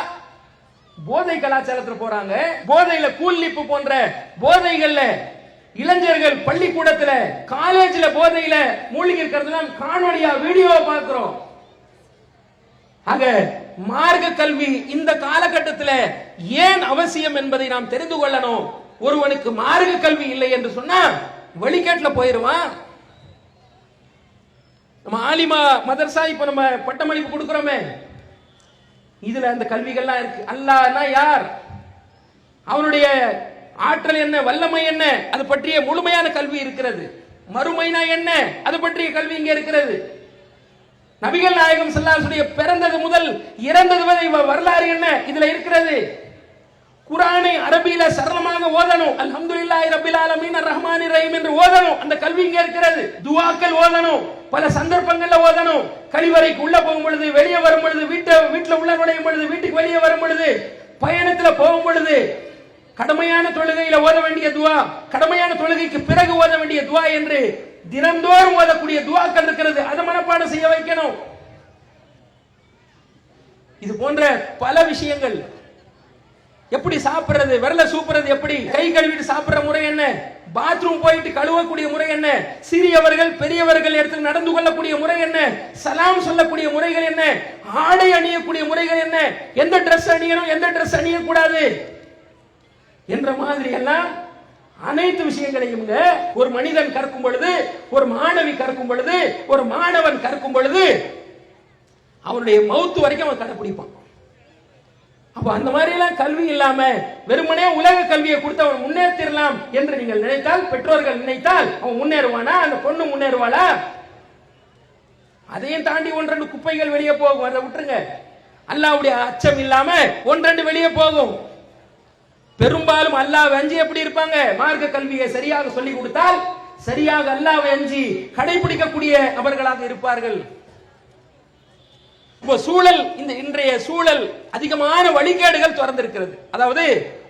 போதை கலாச்சாரத்தில் போறாங்க, போதையில கூல்லிப்பு போன்ற போதைகள்ல இளைஞர்கள் பள்ளிக்கூடத்துல காலேஜ்ல போதையில மூழ்கி இருக்கிறதெல்லாம் காணொலியா வீடியோவை பார்க்கிறோம். ஆக மார்க்க கல்வி இந்த காலகட்டத்தில் ஏன் அவசியம் என்பதை நாம் தெரிந்து கொள்ளணும். ஒருவனுக்கு மார்க்க கல்வி இல்லை என்று சொன்னா வழிகேட்டில் போயிருவான். நம்ம ஆலிமா மதர்சா இப்ப நம்ம பட்டமளிப்பு கொடுக்கிறோமே, இதுல அந்த கல்விகள்லாம் இருக்கு. அல்லாஹ்னா யார், அவனுடைய ஆற்றல் என்ன, வல்லமை என்ன, அது பற்றிய முழுமையான கல்வி இருக்கிறது. மறுமைனா என்ன, அது பற்றிய கல்வி இங்க இருக்கிறது. நபிகள் நாயகம் ஸல்லல்லாஹு அலைஹி வஸல்லம் பிறந்தது முதல் இறந்தது வரை வரலாறு என்ன இதுல இருக்கிறது. குர்ஆனை அரபியில சரளமாக ஓதணும், அல்ஹம்துலில்லாஹி ரப்பில் ஆலமீன் அர்ரஹ்மானிர் ரஹீம் என்று ஓதணும், அந்த கல்வி இங்க இருக்கிறது. துஆக்கள் ஓதணும், பல சந்தர்ப்பங்கள்ல ஓதணும். கழிவறைக்கு உள்ள போகும் பொழுது, வெளியே வரும் பொழுது, வீட்டுல உள்ள நுழையும் பொழுது, வீட்டுக்கு வெளியே வரும் பொழுது, பயணத்துல போகும் பொழுது, கடமையான தொழுகையில ஓத வேண்டிய துஆ, கடமையான தொழுகைக்கு பிறகு ஓத வேண்டிய துஆ என்று தினந்தோறும் ஓதக்கூடிய துஆக்கள் இருக்கிறது. அதை மனப்பாடம் செய்ய வைக்கணும். இது போன்ற பல விஷயங்கள். எப்படி சாப்பிடுறது, விரல சூப்புறது எப்படி, கை கழுவிட்டு சாப்பிடுற முறை என்ன, பாத்ரூம் போயிட்டு கழுவக்கூடிய முறை என்ன, சிறியவர்கள் பெரியவர்கள் இடத்தில் நடந்து கொள்ளக்கூடிய முறை என்ன, சலாம் சொல்லக்கூடிய முறைகள் என்ன, ஆடை அணியக்கூடிய முறைகள் என்ன, எந்த Dress அணியணும் எந்த Dress அணியக்கூடாது என்ற மாதிரி எல்லாம் அனைத்து விஷயங்களையும் ஒரு மனிதன் கற்கும் பொழுது, ஒரு மாணவி கற்கும் பொழுது, ஒரு மாணவன் கற்கும் பொழுது அவனுடைய மவுத்து வரைக்கும் அவன் கடைபிடிப்பான். அப்ப அந்த மாதிரி எல்லாம் கல்வி இல்லாம வெறுமனே உலக கல்வியை கொடுத்து அவன் முன்னேற்றலாம் என்று நீங்கள் நினைத்தால், பெற்றோர்கள் நினைத்தால், அவன் முன்னேறுவானா, அந்த பொண்ணு முன்னேறுவாளா? அதையும் தாண்டி ஒன்றெண்டு குப்பைகள் வெளியே போகும், அதை விட்டுருங்க. அல்லாஹ்வுடைய அச்சம் இல்லாம ஒன்றெண்டு வெளியே போகும். பெரும்பாலும் அல்லாஹ்வை அஞ்சி எப்படி இருப்பாங்க, மார்க்க கல்வியை சரியாக சொல்லி கொடுத்தால் சரியாக அல்லாஹ்வை அஞ்சி கடைபிடிக்கக்கூடிய நபர்களாக இருப்பார்கள். சூழல், இந்த இன்றைய சூழல் அதிகமான வழிகேடுகள் திறந்திருக்கிறது. அதாவது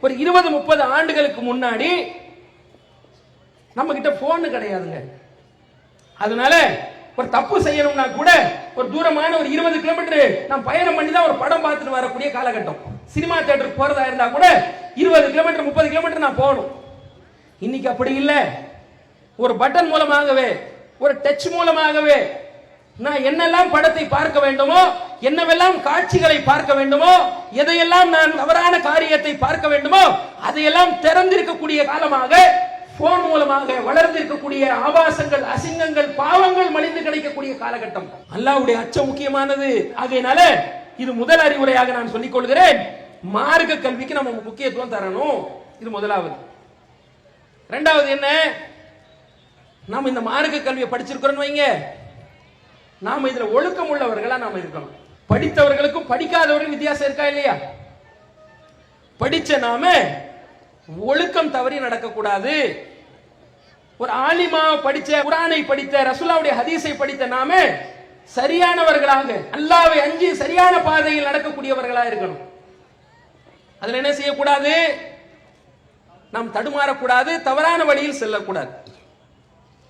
ஒரு 20-30 ஆண்டுகளுக்கு முன்னாடி நம்ம கிட்ட போன் கிடையாதுங்க. அதனால ஒரு தப்பு செய்யணும்னா கூட ஒரு தூரமான ஒரு 20 கிலோமீட்டர் நான் பயணம் பண்ணி தான் ஒரு படம் பார்த்துட்டு வரக்கூடிய காலகட்டம். சினிமா தியேட்டருக்கு போறதா இருந்தா கூட 20 கிலோமீட்டர் 30 கிலோமீட்டர் நான் போகணும். இன்னைக்கு அப்படி இல்லை. ஒரு பட்டன் மூலமாகவே, ஒரு டச் மூலமாகவே நான் என்னெல்லாம் படத்தை பார்க்க வேண்டுமோ, என்னவெல்லாம் காட்சிகளை பார்க்க வேண்டுமோ, எதையெல்லாம் நான் தவறான காரியத்தை பார்க்க வேண்டுமோ அதையெல்லாம் திறந்திருக்கக்கூடிய காலமாக, போன் மூலமாக வளர்ந்திருக்கக்கூடிய ஆபாசங்கள், அசிங்கங்கள், பாவங்கள் மலிந்து கிடைக்கக்கூடிய காலகட்டம். அல்லாஹ்வுடைய அச்சம் முக்கியமானது. ஆகையினால இது முதல் அறிவுரையாக நான் சொல்லிக் கொள்கிறேன். மார்க்க கல்விக்கு நம்ம முக்கியத்துவம் தரணும். இது முதலாவது. இரண்டாவது என்ன, நாம இந்த மார்க்க கல்வியை படிச்சிருக்கிறோம் வைங்க, நாம இதுல ஒழுக்கம் உள்ளவர்களா நாம இருக்கணும். படித்தவர்களுக்கும் படிக்காதவர்களுக்கும் வித்தியாசம் இருக்கா இல்லையா? படிச்ச நாம ஒழுக்கம் தவறி நடக்கக்கூடாது. ஒரு ஆலிமா படிச்ச, குர்ஆனை படித்த, ரசூலுல்லாஹ்வுடைய ஹதீஸை படித்த நாம சரியானவர்களாக, அல்லாஹ்வை அஞ்சி சரியான பாதையில் நடக்கக்கூடியவர்களா இருக்கணும். அதுல என்ன செய்யக்கூடாது, நாம் தடுமாறக்கூடாது, தவறான வழியில் செல்லக்கூடாது.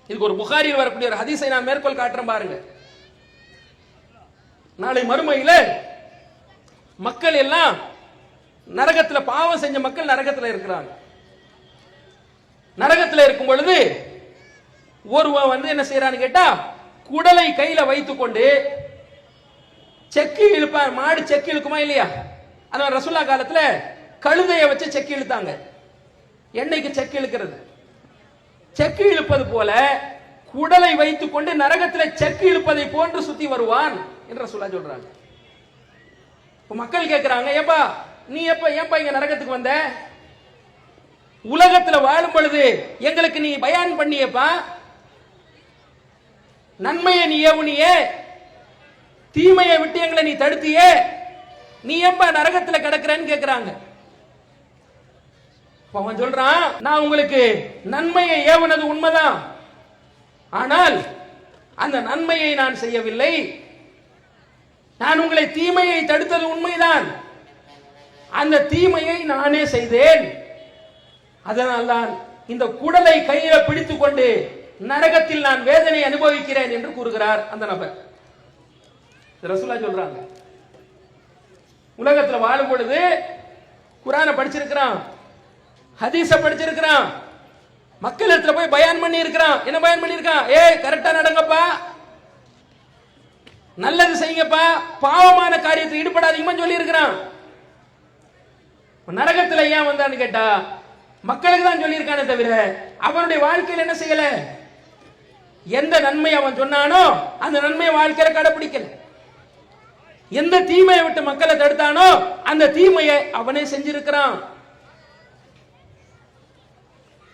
இதுக்கு ஒரு புகாரியில் வரக்கூடிய ஒரு ஹதீஸை நான் மேற்கோள் காட்டுறேன் பாருங்க. நாளை மறுமையில மக்கள் எல்லாம் நரகத்தில், பாவம் செஞ்ச மக்கள் நரகத்தில் இருக்கிறாங்க. நரகத்தில் இருக்கும் பொழுது ஒருவன் வந்து என்ன செய்யறான்னு கேட்டா, குடலை கையில வைத்துக் கொண்டு செக்கி இழுப்பான். மாடு செக்கி இழுக்குமா இல்லையா? அந்த ரசூல்லா காலத்துல கழுதையை வச்சு செக்கி இழுத்தாங்க. எண்ணெய்க்கு செக்கி இழுக்கிறது, செக்கி இழுப்பது போல குடலை வைத்துக் கொண்டு நரகத்தில் செக்கி இழுப்பதை போன்று சுத்தி வருவான் என்று ரசூல்லா சொல்றாங்க. மக்கள் கேட்கிறாங்க, ஏப்பா நீ ஏப்பா இங்க நரகத்துக்கு வந்த? உலகத்துல வாழும் பொழுது எங்களுக்கு நீ பயான் பண்ணியப்பா, நன்மையை நீ ஏவுனியே, தீமையை விட்டு எங்களை நீ தடுத்தியே, நீ ஏப்பா நரகத்துல கிடக்குறன்னு கேட்கிறாங்க. அவன் சொல்றான், நான் உங்களுக்கு நன்மையை ஏவுனது உண்மைதான், ஆனால் அந்த நன்மையை நான் செய்யவில்லை. நான் உங்களை தீமையை தடுத்தது உண்மைதான், அந்த தீமையை நானே செய்தேன். அதனால்தான் இந்த குடலை கையில பிடித்துக் கொண்டு நரகத்தில் நான் வேதனை அனுபவிக்கிறேன் என்று கூறுகிறார் அந்த நபர். ரசூலுல்லாஹ் சொல்றாங்க, உலகத்தில் வாழும் பொழுது குர்ஆனை படிச்சிருக்கிறான், ஹதீஸ படிச்சிருக்கிறான், மக்களிடத்துல போய் பயான் பண்ணி இருக்கிறான். என்ன பயான் பண்ணி இருக்கான்? ஏய் கரெக்டா நடங்கப்பா, நல்லது செய்யுங்கப்பா, பாவமான காரியத்தில் ஈடுபடாதீங்கன்னு சொல்லி இருக்கிறான். நரகத்துல ஏன் வந்தான்னு கேட்டா, மக்களுக்கு தான் சொல்லி இருக்கானே தவிர அவனுடைய வாழ்க்கையில் என்ன செய்யல? எந்த நன்மை அவன் சொன்னானோ அந்த நன்மையை வாழ்க்கையில கடைபிடிக்கல. எந்த தீமையை விட்டு மக்களை தடுத்தானோ அந்த தீமையை அவனே செஞ்சிருக்கிறான்.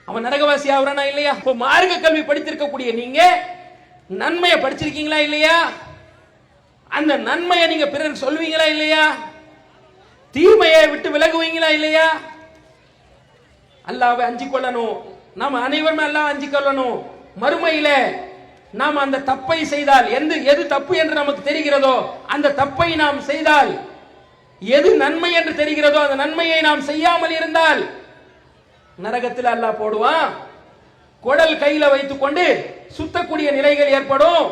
அவன் நரகவாசி ஆகுறானா இல்லையா? இப்போ மார்க்க கல்வி படித்திருக்கக்கூடிய நீங்க நன்மையை படிச்சிருக்கீங்களா இல்லையா? அந்த நன்மையை நீங்க பிறருக்கு சொல்வீங்களா இல்லையா? தீமையை விட்டு விலகுவீங்களா இல்லையா? அல்லாஹ்வை அஞ்சிக் கொள்ளணும். நாம் அனைவருமே அல்லாஹ் அஞ்சிக் கொள்ளணும். மறுமையில நாம் அந்த தப்பை செய்தால், எது தப்பு என்று நமக்கு தெரிகிறதோ அந்த தப்பை நாம் செய்தால், எது நன்மை என்று தெரிகிறதோ அந்த நன்மையை நாம் செய்யாமல் இருந்தால் நரகத்தில் அல்லாஹ் போடுவான். குடல் கையில வைத்துக் கொண்டு சுத்தக்கூடிய நிலைகள் ஏற்படும்.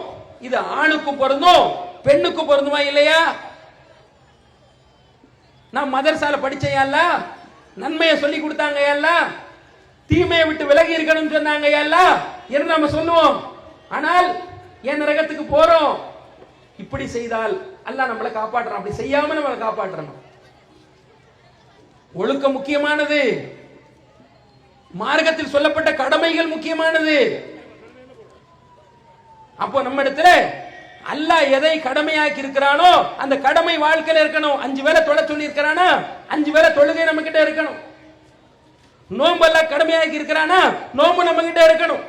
இது ஆணுக்கும் பொருந்தும், பெண்ணுக்கும் பொருந்துமா இல்லையா? நான் மதரசால படிச்சேன் அல்ல, நன்மையை சொல்லி கொடுத்தாங்க அல்ல, தீமையை விட்டு விலகி இருக்கணும் சொன்னாங்க அல்ல என்று நம்ம சொல்லுவோம். ஆனால் ஏன் நரகத்துக்கு போறோம்? இப்படி செய்தால் அல்லாஹ் நம்மளை காப்பாற்றுறான், அப்படி செய்யாம நம்மளை காப்பாற்றணும். ஒழுக்கம் முக்கியமானது, மார்க்கத்தில் சொல்லப்பட்ட கடமைகள் முக்கியமானது. அப்போ நம்ம இடத்துல அல்லாஹ் எதை கடமையாக்கி இருக்கிறானோ அந்த கடமை வாழ்க்கையில இருக்கணும். 5 வேளை தொழ சொல்லி இருக்கிறானா 5 வேளை தொழுகை நம்ம கிட்ட இருக்கணும். நோன்பு எல்லாம் கடமையாக்கி இருக்கிறானா நோன்பு நம்ம கிட்ட இருக்கணும்.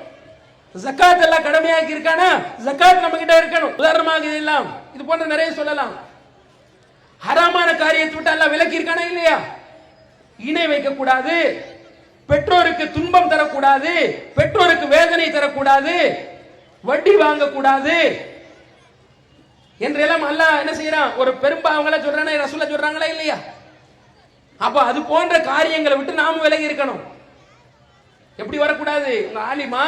ஜகாத் எல்லாம் கடமையாக்கி இருக்கானா ஜகாத் நம்ம கிட்ட இருக்கணும். உதாரணமாக இதெல்லாம் இது போன்ற நிறைய சொல்லலாம். ஹராமான காரியத்தை விட்டு அல்லாஹ் விலக்கி இருக்கானா இல்லையா? இணை வைக்க கூடாது, பெற்றோருக்கு துன்பம் தரக்கூடாது, பெற்றோருக்கு வேதனை தரக்கூடாது, வட்டி வாங்க கூடாது என்றெல்லாம் அல்லாஹ் என்ன செய்யறான்? ஒரு பெரும்பாவங்களை சொல்றானே, ரசூலுல்லாஹ் சொல்றாங்களா இல்லையா? அப்ப அது போன்ற காரியங்களை விட்டு நாம விலகி இருக்கணும். எப்படி வரக்கூடாது? உங்க ஆலிமா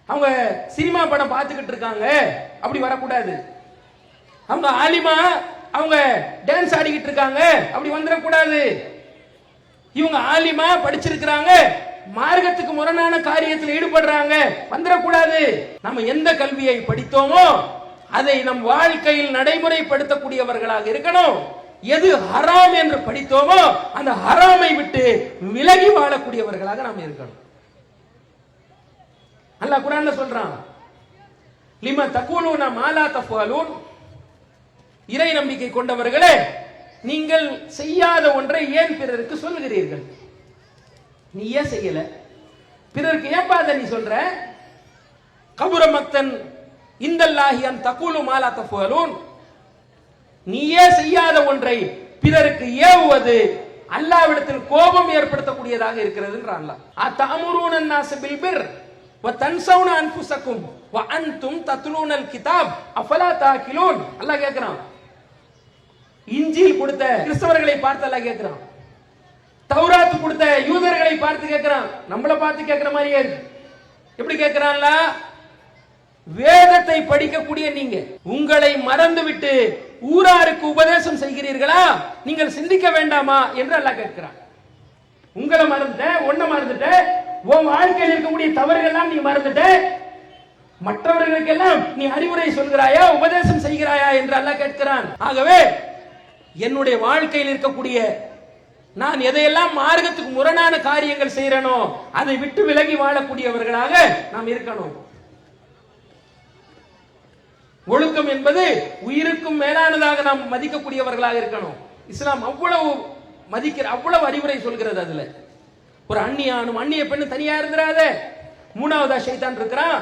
அவங்க சினிமா படம் பார்த்துக்கிட்டு இருக்காங்க, அப்படி வரக்கூடாது. அவங்க ஆலிமா அவங்க டான்ஸ் ஆடிக்கிட்டு இருக்காங்க, அப்படி வந்துடக்கூடாது. இவங்க ஆலிமா படிச்சிருக்கிறாங்க, மார்க்கத்துக்கு முரணான காரியத்தில் ஈடுபடுறாங்க, வந்துடக்கூடாது. நம்ம எந்த கல்வியை படித்தோமோ அதை நம் வாழ்க்கையில் நடைமுறைப்படுத்தக்கூடியவர்களாக இருக்கணும். எது ஹராம் என்று படித்தோமோ அந்த ஹராமை விட்டு விலகி வாழக்கூடியவர்களாக நாம் இருக்கணும். அல்லாஹ் குர்ஆன்ல சொல்றான், லிமா தகூலுன மா லா தஃஅலூன், இறை நம்பிக்கை கொண்டவர்களே நீங்கள் செய்யாத ஒன்றை ஏன் பிறருக்கு சொல்கிறீர்கள்? நீ ஏன் செய்யல? பிறருக்கு ஏன் பாத நீ சொல்ற? கபுர மக்தன் இந்தல்லாஹி அன் தகூலு மா லா தஃஅலூன், நீயே செய்யாத ஒன்றை பிறருக்கு ஏவுவது அல்லாஹ்விடத்தில் கோபம் ஏற்படுத்தக்கூடியதாக இருக்கிறதுன்றான் அல்லாஹ். அத்தஅமுரூன الناس بالبر وتنسون انفسكم وانتم تتلون الكتاب افلا تعقلون. அல்லாஹ் கேக்குறான், இன்ஜீல் கொடுத்த கிறிஸ்தவர்களை பார்த்து அல்லாஹ் கேக்குறான், தௌராத் கொடுத்த யூதர்களை பார்த்து கேட்கிறான், நம்மளை பார்த்து கேட்கிற மாதிரியே இருக்கு. எப்படி கேட்கிறான்ல, வேதத்தை படிக்கக்கூடிய நீங்க உங்களை மறந்துவிட்டு ஊராருக்கு உபதேசம் செய்கிறீர்களா, நீங்கள் சிந்திக்க வேண்டாமா என்று அல்லாஹ் கேட்கிறான். உங்களை மறந்துட்ட, ஒன்ன மறந்துட்ட, உன் வாழ்க்கையில் இருக்கக்கூடிய தவறுகள் நீ மறந்துட்ட, மற்றவர்களுக்கெல்லாம் நீ அறிவுரை சொல்கிறாயா, உபதேசம் செய்கிறாயா என்று அல்லாஹ் கேட்கிறான். ஆகவே என்னுடைய வாழ்க்கையில் இருக்கக்கூடிய நான் எதையெல்லாம் மார்க்கத்துக்கு முரணான காரியங்கள் செய்யறனோ அதை விட்டு விலகி வாழக்கூடியவர்களாக நாம் இருக்கணும். ஒழுக்கம் என்பது உயிருக்கும் மேலானதாக நாம் மதிக்கக்கூடியவர்களாக இருக்கணும். இஸ்லாம் அவ்வளவு மதிக்கிற, அவ்வளவு அறிவுரை சொல்கிறது. அதுல ஒரு அந்நியானும் அந்நிய பெண்ணு தனியா இருந்துராத. மூணாவதா ஷைத்தான் இருக்கிறான்.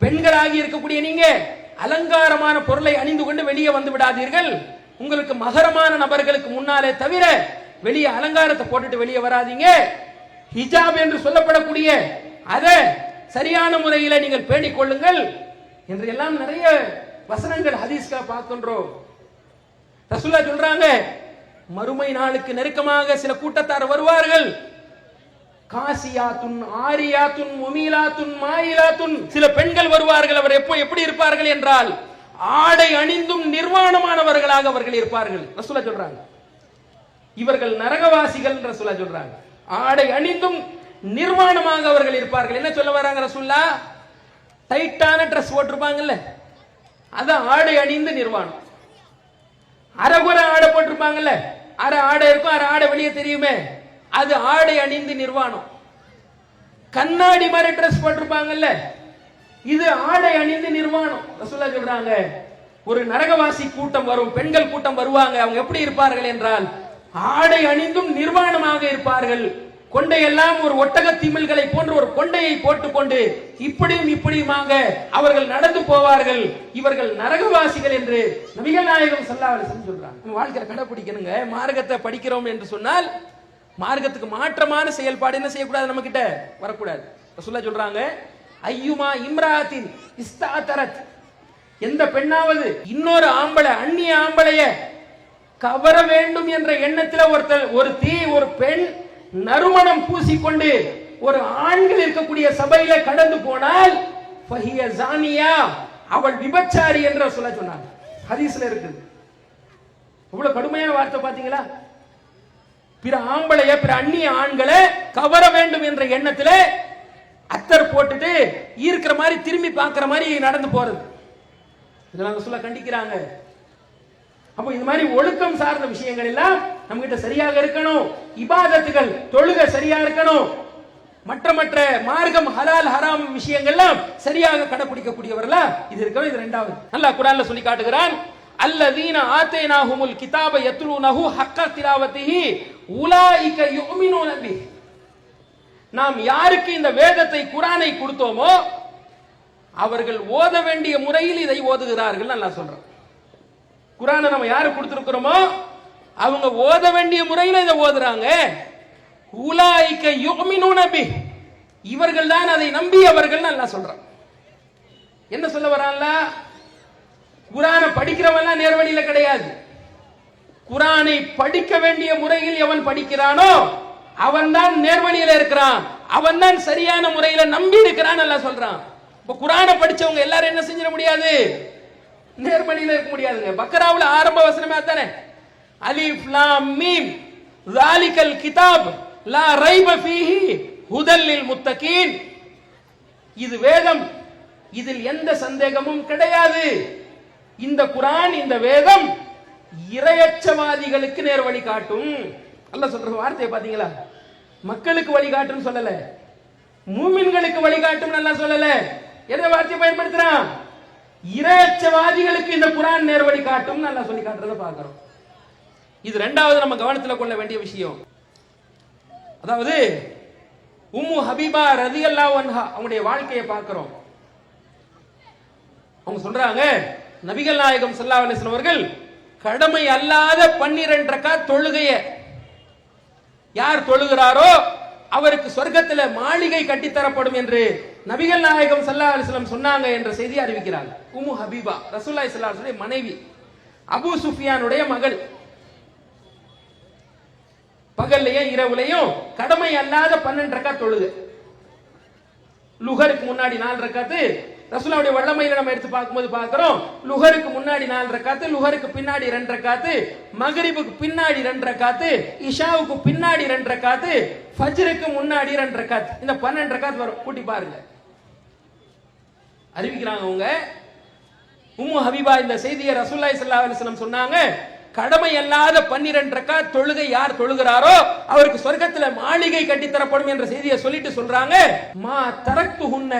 பெண்களாகி இருக்கக்கூடிய நீங்க அலங்காரமான பொருளை அணிந்து கொண்டு வெளியே வந்து விடாதீர்கள். உங்களுக்கு மகரமான நபர்களுக்கு முன்னாலே தவிர வெளியே அலங்காரத்தை போட்டுட்டு வெளியே வராதீங்க. ஹிஜாப் என்று சொல்லப்படக்கூடிய அதை சரியான முறையில் நீங்கள் பேணிக் கொள்ளுங்கள் என்று எல்லாம் நிறைய வசனங்கள் ஹதீஸ்ல பார்க்கின்றோம். ரசூலுல்லாஹ் சொல்றாங்க, மறுமை நாளுக்கு நெருக்கமாக சில கூட்டத்தார் வருவார்கள். காசியாத்துன், ஆரியாத்துன், முமீலாத்துன், மாயிலாத்துன், சில பெண்கள் வருவார்கள். அவர் எப்படி இருப்பார்கள் என்றால் ஆடை அணிந்தும் நிர்வாணமானவர்களாக அவர்கள் இருப்பார்கள். ரசூலுல்லாஹ் சொல்றாங்க இவர்கள் நரகவாசிகள் ரசூலுல்லாஹ் சொல்றாங்க. ஆடை அணிந்தும் நிர்வாணமாக அவர்கள் இருப்பார்கள். என்ன சொல்ல வராங்க ரசூலுல்லாஹ்? டைட்டான ட்ரெஸ் போட்டிருப்பாங்கல்ல, அதான் ஆடை அணிந்து நிர்வாணம். அரைகுற ஆடை போட்டிருப்பாங்கல்ல, அரை ஆடை இருக்கும், அரை ஆடை வெளியே தெரியுமே, அது ஆடை அணிந்து நிர்வாணம். கண்ணாடி மாதிரி ட்ரெஸ் போட்டிருப்பாங்கல்ல, இது ஆடை அணிந்து நிர்வாணம். ரசூலுல்லாஹ் சொல்றாங்க ஒரு நரகவாசி கூட்டம் வரும், பெண்கள் கூட்டம் வருவாங்க. அவங்க எப்படி இருப்பார்கள் என்றால் ஆடை அணிந்தும் நிர்வாணமாக இருப்பார்கள். கொண்டையெல்லாம் ஒரு ஒட்டக திமில்களை போன்ற ஒரு கொண்டையை போட்டுக்கொண்டு இப்படியும் இப்படியுமாக அவர்கள் நடந்து போவார்கள். இவர்கள் நரகவாசிகள் என்று நபிகள் நாயகம் ஸல்லல்லாஹு அலைஹி வஸல்லம் சொல்றாங்க. நம்ம வாழ்க்கையை கடைபிடிக்கணுங்க. மார்க்கத்தை படிக்கிறோம் என்று சொன்னால் மார்க்கத்துக்கு மாற்றமான செயல்பாடு என்ன செய்யக்கூடாது, நம்ம கிட்ட வரக்கூடாது. ரசூலுல்லாஹ் சொல்றாங்க, ஐயுமா இம்ராத்தின் இஸ்தாதரத், எந்த பெண்ணாவது இன்னொரு ஆம்பளை, அந்நிய ஆம்பளைய கவர வேண்டும் என்ற எண்ணத்தில் ஒரு பெண் நறுமணம் பூசிக்கொண்டு ஒரு ஆண்கள் இருக்கக்கூடிய சபையில கடந்து போனால் ஃபஹிய ஜானியா, அவள் விபச்சாரி என்று சொல்ல சொன்னாங்க. ஹதீஸ்ல இருக்குது. இவ்வளவு கடுமையான வார்த்தை பாத்தீங்களா? பிற ஆம்பளைய, பிற அந்நிய ஆண்களை கவர வேண்டும் என்ற எண்ணத்துல அத்தர் போட்டுட்டு இருக்கிற மாதிரி திரும்பி பார்க்கிற மாதிரி நடந்து போறது, இதெல்லாம் சொல்ல கண்டிக்கிறாங்க. அப்போ இந்த மாதிரி ஒழுக்கம் சார்ந்த விஷயங்கள் எல்லாம் நம்ம கிட்ட சரியாக இருக்கணும். இபாதத்துகள், தொழுகை சரியா இருக்கணும். மற்ற மார்க்கம், ஹலால் ஹராம் விஷயங்கள்லாம் சரியாக கடைபிடிக்கக்கூடியவர்களா இது இருக்கணும். இது இரண்டாவது. அல்லாஹ் குர்ஆன்ல சொல்லி காட்டுகிறான், அல்லதீன ஆதைனாஹுமுல் கிதாப யத்லூனஹு ஹக்க திலாவத்திஹி உலாயிக யுமினூன பிஹி. நாம் யாருக்கு இந்த வேதத்தை, குர்ஆனை கொடுத்தோமோ அவர்கள் ஓத வேண்டிய முறையில் இதை ஓதுகிறார்கள் அல்லாஹ் சொல்றான். குர்ஆனை நம்ம யாருக்கு கொடுத்திருக்கிறோமோ அவங்க ஓத வேண்டிய முறையில் இதை ஓதுறாங்க. உலாயிக யுமினூன பிஹி, இவர்கள் தான் அதை நம்பியவர்கள் அல்லாஹ் சொல்றான். என்ன சொல்ல வரான்ல? குர்ஆனை படிக்கிறவன் நேர்வழியில கிடையாது. குர்ஆனை படிக்க வேண்டிய முறையில் எவன் படிக்கிறானோ அவன் தான் நேர்வழியில இருக்கிறான், அவன் தான் சரியான முறையில நம்பி இருக்கிறான் அல்லாஹ் சொல்றான். இப்ப குர்ஆனை படிச்சவங்க எல்லாரும் என்ன செஞ்சிட முடியாது, நேர்வழியில இருக்க முடியாதுங்க. பக்கராவுல ஆரம்ப வசனமே அதானே, அலிஃப் லாம் மீம் ஸாலிகல் கிதாப் லா ரைப ஃபீஹி ஹுதல் லில் முத்தகீன். இது வேதம், இதில் எந்த சந்தேகமும் கிடையாது. இந்த குர்ஆன், இந்த வேதம் இறையச்சவாதிகளுக்கு நேர் வழி காட்டும். அல்லாஹ் சொல்ற வார்த்தையை பாத்தீங்களா? மக்களுக்கு வழிகாட்டும் சொல்லல, மூமின்களுக்கு வழிகாட்டும் அல்லாஹ் சொல்லல. எந்த வார்த்தையை பயன்படுத்துறான்? இறையச்சவாதிகளுக்கு இந்த குர்ஆன் நேர் வழி காட்டும் அல்லாஹ் சொல்லி காட்டுறத பார்க்கிறோம். இது இரண்டாவது நம்ம கவனத்தில் கொள்ள வேண்டிய விஷயம். அதாவது உம்மு ஹபீபா ரலியல்லாஹு அன்ஹா அவங்களுடைய வாழ்க்கையை பார்க்கிறோம். அவங்க சொல்றாங்க, நபிகள் நாயகம் ஸல்லல்லாஹு அலைஹி வஸல்லம் அவர்கள் கடமை அல்லாத 12 ரக்காத் தொழுகைய யார் தொழுகிறாரோ அவருக்கு சொர்க்கத்தில் மாளிகை கட்டித்தரப்படும் என்று நபிகள் நாயகம் ஸல்லல்லாஹு அலைஹி வஸல்லம் சொன்னாங்க என்ற செய்தி அறிவிக்கிறாங்க. உம்மு ஹபீபா ரசூலுல்லாஹி ஸல்லல்லாஹு அலைஹி வஸல்லம் மனைவி, அபூ சுஃபியானுடைய மகள். பகல்லையும் இரவுலையும் கடமை அல்லாத 12 ரக்காத் தொழுது. லுஹருக்கு முன்னாடி 4 ரக்காத்து, ரசூலுல்லாஹ்வுடைய வல்லமையில நம்ம எடுத்து பார்க்கும்போது பார்க்கிறோம், லுஹருக்கு முன்னாடி 4 ரக்காத்து, லுஹருக்கு பின்னாடி 2 ரக்காத்து, மக்ரிபுக்கு பின்னாடி 2 ரக்காத்து, இஷாவுக்கு பின்னாடி 2 ரக்காத்து, ஃபஜ்ருக்கு முன்னாடி 2 ரக்காத்து. இந்த 12 ரக்காத் வரும். கூட்டி பாருங்க. அறிவிக்கிறாங்க அவங்க உம்மு ஹபீபா இந்த செய்தியை ரசூலுல்லாஹி ஸல்லல்லாஹு அலைஹி வஸல்லம் சொன்னாங்க, கடமை அல்லாத 12 ரக்காத் தொழுகை யார் தொழுகிறாரோ அவருக்கு சொர்க்கத்துல மாளிகை கட்டி தரப்படும் என்ற செய்தியை சொல்லிட்டு சொல்றாங்க, மா தரக்துஹுன்ன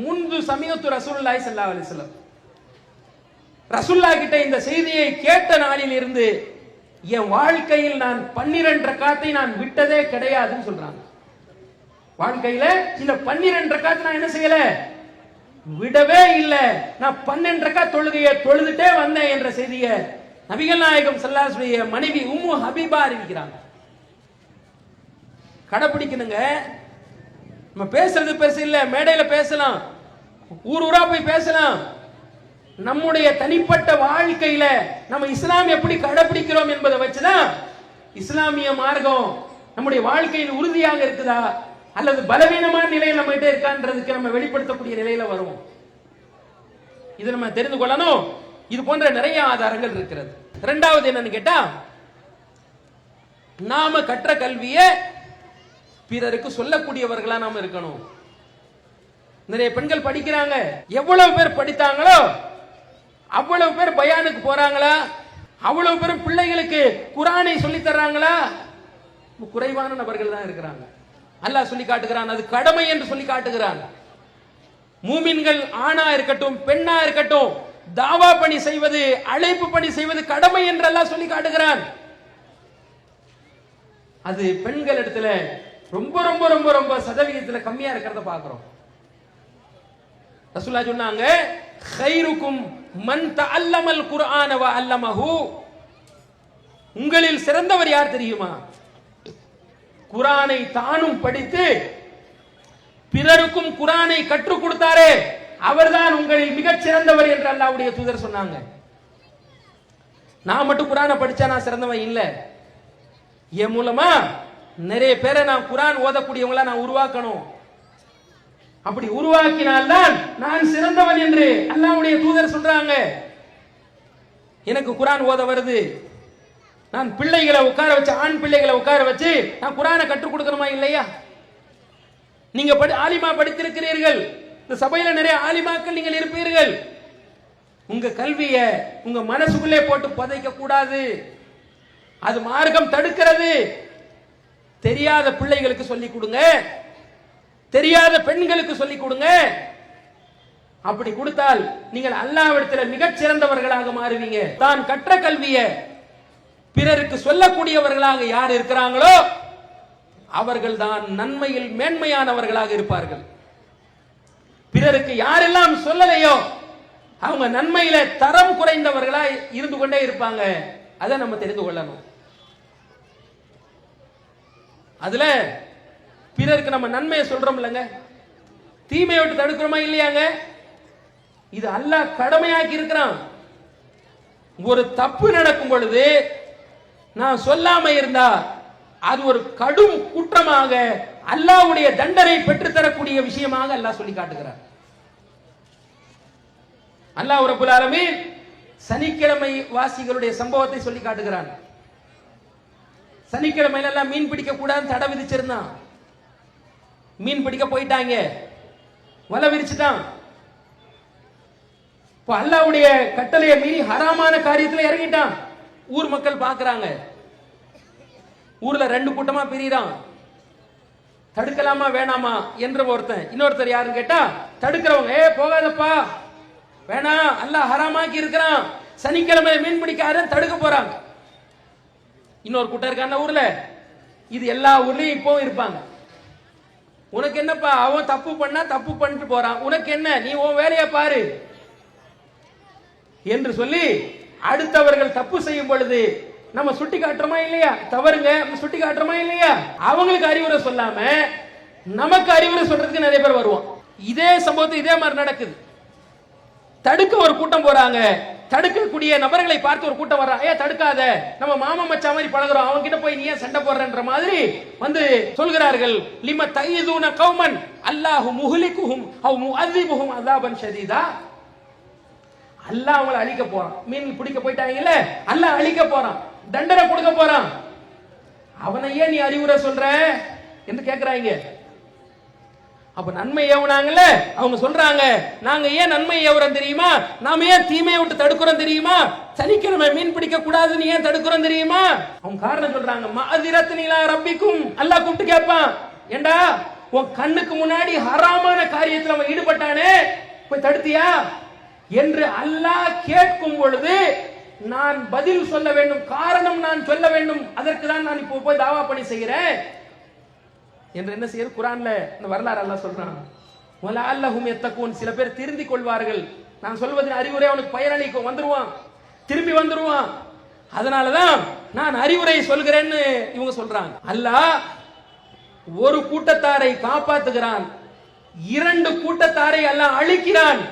முன்து சமியத்து ரசூலுல்லாஹி ஸல்லல்லாஹு அலைஹி வஸல்லம். ரசூலுல்லாஹ் கிட்ட இந்த செய்தியை கேட்ட நாளில் இருந்து என் வாழ்க்கையில் நான் 12 ரக்காத்தை நான் விட்டதே கிடையாதுன்னு சொல்றாங்க. வாழ்க்கையில இந்த 12 ரக்காத் நான் என்ன செய்யல, விடவே இல்லை. நான் 12 ரக்காத் தொழுகையை தொழுதுட்டே வந்தேன் என்ற செய்தியை நபிகள் நாயகம் ஸல்லல்லாஹு அலைஹி வஸல்லம் மனைவி உம்மு ஹபீபா அறிவிக்கிறாங்க. கடைபிடிக்கணுங்க. நம்ம பேசுறது பெருசு இல்ல, மேடையில பேசலாம், ஊர் ஊரா போய் பேசலாம். நம்முடைய தனிப்பட்ட வாழ்க்கையில நம்ம இஸ்லாம் எப்படி கடைபிடிக்கிறோம் என்பதை வச்சுதான் இஸ்லாமிய மார்க்கம் நம்முடைய வாழ்க்கையில் உறுதியாக இருக்குதா அல்லது பலவீனமான நிலையில் நம்ம கிட்ட இருக்கான்றதுக்கு நம்ம வெளிப்படுத்தக்கூடிய நிலையில வரும். இதை நம்ம தெரிந்து கொள்ளணும். இது போன்ற நிறைய ஆதாரங்கள் இருக்கிறது. இரண்டாவது என்னன்னு கேட்டா, நாம கற்ற கல்வியை பிறருக்கு சொல்லக்கூடியவர்களா நாம இருக்கணும். நிறைய பெண்கள் படிக்கிறாங்க, எவ்வளவு பேர் படித்தாங்களோ அவ்வளவு பேர் பயானுக்கு போறாங்களா, அவ்வளவு பேரும் பிள்ளைகளுக்கு குர்ஆனை சொல்லி தர்றாங்களா? குறைவான நபர்கள் தான் இருக்கிறாங்க. அல்லாஹ் சொல்லி காட்டுகிறான், அது கடமை என்று சொல்லி காட்டுகிறான். மூமின்கள் ஆணா இருக்கட்டும் பெண்ணா இருக்கட்டும் தாவா பணி செய்வது, அழைப்பு பணி செய்வது கடமை என்று அல்லாஹ் சொல்லி காட்டுகிறான். அது பெண்கள் இடத்துல ரொம்ப ரொம்ப ரொம்ப ரொம்ப சதவீதத்துல கம்மியா இருக்கிறத பாக்குறோம். ரசூலுல்லாஹ் சொன்னாங்க, கைருக்கும் மன் தஅல்லமல் குர்ஆன வ அல்லமஹு. உங்களில் சிறந்தவர் யார் தெரியுமா? குர்ஆனை தானும் படித்து பிறருக்கும் குர்ஆனை கற்றுக் கொடுத்தாரே அவர்தான் உங்களில் மிகச் சிறந்தவர் என்று அல்லாஹ்வுடைய தூதர் சொன்னாங்க. நான் மட்டும் குர்ஆனை படிச்சா நான் சிறந்தவன் இல்ல. என் மூலமா நிறைய பேரை நான் குர்ஆன் ஓதக்கூடியவங்களா நான் உருவாக்கணும். அப்படி உருவாக்கினால்தான் நான் சிறந்தவன் என்று அல்லாஹ்வுடைய தூதர் சொல்றாங்க. எனக்கு குர்ஆன் ஓத வருது, நான் பிள்ளைகளை உட்கார வச்சு, ஆண் பிள்ளைகளை உட்கார வச்சு நான் குர்ஆனை கற்றுக் கொடுக்கணுமா இல்லையா? நீங்க ஆலிமா படித்திருக்கிறீர்கள், இந்த சபையில நிறைய ஆலிமாக்கள் நீங்கள் இருப்பீர்கள். உங்க கல்விய உங்க மனசுக்குள்ளே போட்டு புதைக்க கூடாது, அது மார்க்கம் தடுக்கிறது. தெரியாத பிள்ளைகளுக்கு சொல்லிக் கொடுங்க, தெரியாத பெண்களுக்கு சொல்லிக் கொடுங்க. அப்படி கொடுத்தால் நீங்கள் அல்லாஹ்விடத்தில் மிகச் சிறந்தவர்களாக மாறுவீங்க. தான் கற்ற கல்விய பிறருக்கு சொல்லக்கூடியவர்களாக யார் இருக்கிறாங்களோ அவர்கள் தான் நன்மையில் மேன்மையானவர்களாக இருப்பார்கள். பிறருக்கு யாரெல்லாம் சொல்லலையோ அவங்க நன்மையில தரம் குறைந்தவர்களா இருந்து கொண்டே இருப்பாங்க. அதை நம்ம தெரிந்து கொள்ளணும். அதுல பிறருக்கு நம்ம நன்மையை சொல்றோம் இல்லங்க, தீமையை விட்டு தடுக்கிறோமா இல்லையாங்க? இது அல்லாஹ் கடமையாக்கி இருக்கிறான். ஒரு தப்பு நடக்கும் பொழுது நான் சொல்லாம இருந்தா அது ஒரு கடும் குற்றமாக அல்லாஹ்வுடைய தண்டனை பெற்றுத்தரக்கூடிய விஷயமாக அல்லாஹ் சொல்லி காட்டுகிறார். அல்லாஹ் ரப்பல் ஆலமீன் சனிக்கிழமை வாசிகளுடைய சம்பவத்தை சொல்லி காட்டுகிறான். சனிக்கிழமையில எல்லாம் மீன் பிடிக்க கூடாதுன்னு தடை விதிச்சிருந்தான். மீன் பிடிக்க போயிட்டாங்க, வலை விரிச்சுட்டான். இப்ப அல்லாஹ்வுடைய கட்டளையை மீறி ஹராமான காரியத்துல இறங்கிட்டான். ஊர் மக்கள் பாக்குறாங்க, ஊர்ல 2 கூட்டமா பிரிறான். தடுக்கலாமா வேணாமா என்ற ஒருத்தன், இன்னொருத்தர் யாருன்னு கேட்டா தடுக்கிறவங்க, போகாதப்பா வேணாம், அல்லாஹ் ஹராமாக்கி இருக்கிறான், சனிக்கிழமை மீன் பிடிக்காருன்னு தடுக்க போறாங்க. இன்னொரு கூட்டம் இருக்கான ஊர்ல, இது எல்லா ஊர்லயும் இப்போ இருப்பாங்க. உனக்கு என்னப்பா, அவன் தப்பு பண்ணா தப்பு பண்ணிட்டு போறான், உனக்கு என்ன, நீ உன் வேலையை பாரு என்று சொல்லி அடுத்தவர்கள் தப்பு செய்யும் பொழுது நம்ம சுட்டி காட்டுறோமா இல்லையா? தவறுங்க சுட்டி காட்டுறோமா இல்லையா? அவங்களுக்கு அறிவுரை சொல்லாம நமக்கு அறிவுரை சொல்றதுக்கு நிறைய பேர் வருவோம். இதே சம்பவத்தை இதே மாதிரி நடக்குது. தடுக்க ஒரு கூட்டம் போறாங்க. தடுக்கக்கூடிய நபர்களை பார்த்து ஒரு கூட்டம் வர்றாங்க. தடுக்காத, நம்ம மாமா மச்சா மாதிரி பழகுறோம், அவங்க கிட்ட போய் நீ ஏன் சண்டை போடுறன்ற மாதிரி வந்து சொல்கிறார்கள். லிம தைதுன கௌமன் அல்லாஹு முஹ்லிகுஹும் அவ் முஅذிபுஹும் அஸாபன் ஷதீதா. அல்லாஹ் அவங்களை அழிக்க போறான். மீன் பிடிக்க போயிட்டாங்கல்ல, அல்லாஹ் அழிக்க போறான், தண்டனை கொடுக்க போறான். அவனை ஏன் நீ அறிவுரை சொல்ற என்று கேட்கிறாங்க. அப்ப நன்மை ஏவுனாங்கல்ல, அவங்க சொல்றாங்க, நாங்க ஏன் நன்மை ஏவுறோம் தெரியுமா, நாம ஏன் தீமையை விட்டு தடுக்கிறோம் தெரியுமா, சனிக்கிழமை மீன் பிடிக்க கூடாதுன்னு ஏன் தடுக்கிறோம் தெரியுமா. அவங்க காரணம் சொல்றாங்க. மஅதிரத்துனிலா ரப்பிக்கும். அல்லாஹ் கூப்பிட்டு கேட்பான், ஏண்டா உன் கண்ணுக்கு முன்னாடி ஹராமான காரியத்தில் அவன் ஈடுபட்டானே, போய் தடுத்தியா என்று அல்லாஹ் கேட்கும் பொழுது நான் பதில் சொல்ல வேண்டும், காரணம் நான் சொல்ல வேண்டும், அதற்கு தான் நான் இப்போ போய் தாவா பணி செய்கிறேன் என்று என்ன செய்ய குர்ஆன்ல இந்த வரலாறு அல்லாஹ் சொல்றான். வலஅல்லஹும் யத்தகூன். சில பேர் திருந்திக் கொள்வார்கள், நான் சொல்வதின் அறிவுரை அவனுக்கு பயனளிக்கும், வந்துருவான், திரும்பி வந்துருவான், அதனாலதான் நான் அறிவுரை சொல்கிறேன்னு இவங்க சொல்றாங்க. அல்லாஹ் ஒரு கூட்டத்தாரை காப்பாற்றுகிறான், இரண்டு கூட்டத்தாரை அல்லாஹ் அழிக்கிறான்.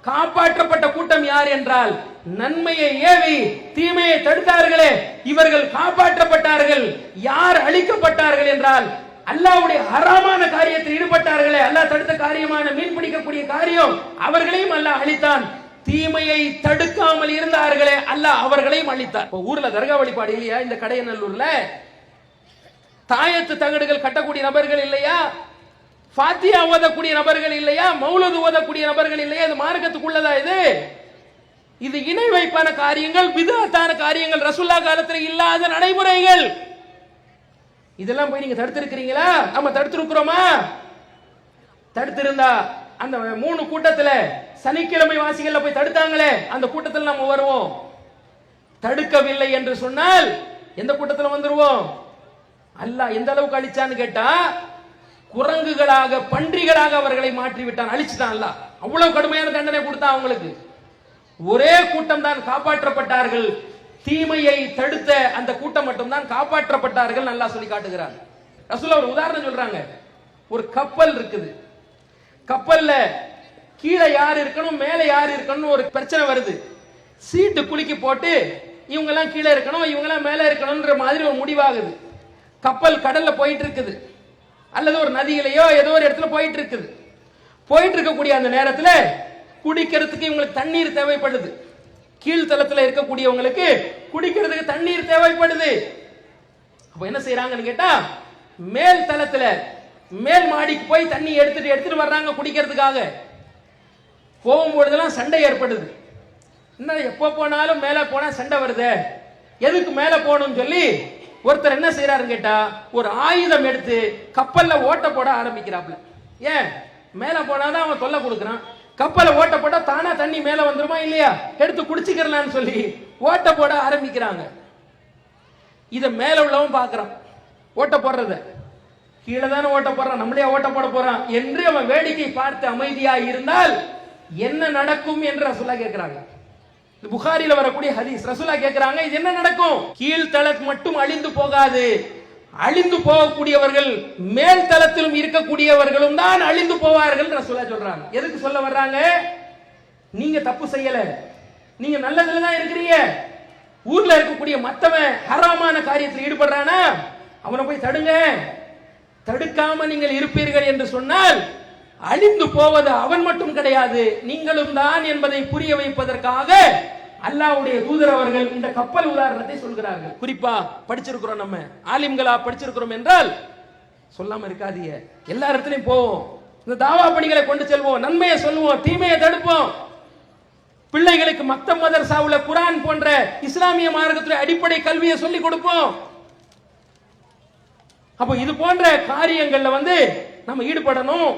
காப்பாற்றப்பட்ட கூட்டம் யார் என்றால் நன்மையை ஏவி தீமையை தடுத்தார்களே இவர்கள் காப்பாற்றப்பட்டார்கள். யார் அழிக்கப்பட்டார்கள் என்றால் அல்லாஹ்வுடைய ஹராமான காரியத்தில் ஈடுபட்டார்களே, அல்லாஹ் தடுத்த காரியமான மீன் பிடிக்கக்கூடிய காரியம், அவர்களையும் அல்லாஹ் அழித்தான். தீமையை தடுக்காமல் இருந்தார்களே, அல்லாஹ் அவர்களையும் அழித்தார். ஊர்ல தர்கா வழிபாடு இல்லையா, இந்த கடையநல்லூர்ல தாயத்து தகடுகள் கட்டக்கூடிய நபர்கள் இல்லையா, ஃபாத்தியா ஓதக்கூடிய நபர்கள் இல்லையா, மௌலது ஓதக்கூடிய நபர்கள் இல்லையா, இது மார்க்கத்துக்குள்ளதா? இது இணை வைப்பான காரியங்கள், பிதஅத்தான காரியங்கள், ரசூலுல்லாஹ் காலத்தில் இல்லாத நடைமுறைகள். இதெல்லாம் போய் நீங்க தடுத்திருக்கிறீங்களா? நம்ம தடுத்திருக்கிறோமா? தடுத்திருந்தா அந்த 3 கூட்டத்துல சனிக்கிழமை வாசிகள்ல போய் தடுத்தாங்களே, அந்த கூட்டத்தில் நம்ம வருவோம். தடுக்கவில்லை என்று சொன்னால் எந்த கூட்டத்தில் வந்துருவோம்? அல்லாஹ் எந்த அளவுக்கு அழிச்சான்னு கேட்டா, குரங்குகளாக பன்றிகளாக அவர்களை மாற்றி விட்டான், அழிச்சுட்டான். அல்லாஹ் அவ்வளவு கடுமையான தண்டனை கொடுத்தான் அவங்களுக்கு. ஒரே கூட்டம் தான் காப்பாற்றப்பட்டார்கள், தீமையை தடுத்த அந்த கூட்டம் மட்டும்தான் காப்பாற்றப்பட்டார்கள். நல்லா சொல்லி காட்டுகிறார். ரசூலுல்லாஹ் ஒரு உதாரணம் சொல்றாங்க. ஒரு கப்பல் இருக்குது, கப்பல்ல கீழே யார் இருக்கணும் மேலே யார் இருக்கணும் ஒரு பிரச்சனை வருது. சீட்டு குலுக்கி போட்டு இவங்க எல்லாம் கீழே இருக்கணும் இவங்க எல்லாம் மேலே இருக்கணும்ன்ற மாதிரி ஒரு முடிவாகுது. கப்பல் கடல்ல போயிட்டு இருக்குது, அல்லது ஒரு நதியிலேயோ ஏதோ ஒரு இடத்துல போயிட்டு இருக்குது. போயிட்டு இருக்கக்கூடிய அந்த நேரத்தில் குடிக்கிறதுக்கு இவங்களுக்கு தண்ணீர் தேவைப்படுது. கீழ்த்தளத்தில் இருக்கக்கூடியவங்களுக்கு குடிக்கிறதுக்கு தண்ணீர் தேவைப்படுது. அப்ப என்ன செய்யறாங்கன்னு கேட்டா, மேல் தளத்துல மேல் மாடிக்கு போய் தண்ணி எடுத்துட்டு வர்றாங்க குடிக்கிறதுக்காக. போகும்பொழுதெல்லாம் சண்டை ஏற்படுது. என்ன எப்போ போனாலும் மேல போனா சண்டை வருது, எதுக்கு மேல போகணும்னு சொல்லி ஒருத்தர் என்ன செய்யறாருன்னு கேட்டா, ஒரு ஆயுதம் எடுத்து கப்பல்ல ஓட்ட போட ஆரம்பிக்கிறாப்ல. ஏன் மேல போனாதான் அவன் தொல்லை கொடுக்குறான், கப்பலை ஓட்ட போட்டா தானா தண்ணி மேல வந்துருமா இல்லையா, எடுத்து குடிச்சுக்கிறலான்னு சொல்லி ஓட்ட போட ஆரம்பிக்கிறாங்க. இத மேல உள்ளவன் பாக்குறான், ஓட்ட போடுறத கீழே தானே ஓட்ட போடுறான், நம்மளே ஓட்ட போட போறான் என்று அவன் வேடிக்கை பார்த்து அமைதியா இருந்தால் என்ன நடக்கும் என்று ரசூலுல்லாஹ் கேட்கிறாங்க. புகாரில வரக்கூடிய ஹதீஸ். ரசூலுல்லாஹ் கேட்கிறாங்க, இது என்ன நடக்கும்? கீழ்த்தளம் மட்டும் அழிந்து போகாது, அழிந்து போகக்கூடியவர்கள் மேல் தளத்திலும் இருக்கக்கூடியவர்களும் தான் அழிந்து போவார்கள் ரசூலுல்லாஹ் சொல்றாங்க. எதுக்கு சொல்ல வர்றாங்க? நீங்க தப்பு செய்யல, நீங்க நல்லதுல தான் இருக்கிறீங்க. ஊர்ல இருக்கக்கூடிய மத்தவன் ஹராமான காரியத்தில் ஈடுபடுறானா அவனை போய் தடுங்க. தடுக்காம நீங்கள் இருப்பீர்கள் என்று சொன்னால் அழிந்து போவது அவன் மட்டும் கிடையாது, நீங்களும் தான் என்பதை புரிய வைப்பதற்காக அல்லாஹ்வுடைய தூதர் அவர்கள் இந்த கப்பல் உதாரணத்தை சொல்கிறார்கள். குறிப்பா படிச்சிருக்கிறோம், நம்ம ஆலிம்களா படிச்சிருக்கிறோம் என்றால் சொல்லாம இருக்காதீங்க. எல்லா இடத்துலயும் போவோம், இந்த தாவா பணிகளை கொண்டு செல்வோம், நன்மையை சொல்லுவோம், தீமையை தடுப்போம். பிள்ளைகளுக்கு மத்த மதரசாவுல குர்ஆன் போன்ற இஸ்லாமிய மார்க்கத்துடைய அடிப்படை கல்வியை சொல்லி கொடுப்போம். அப்போ இது போன்ற காரியங்கள்ல நம்ம ஈடுபடணும்.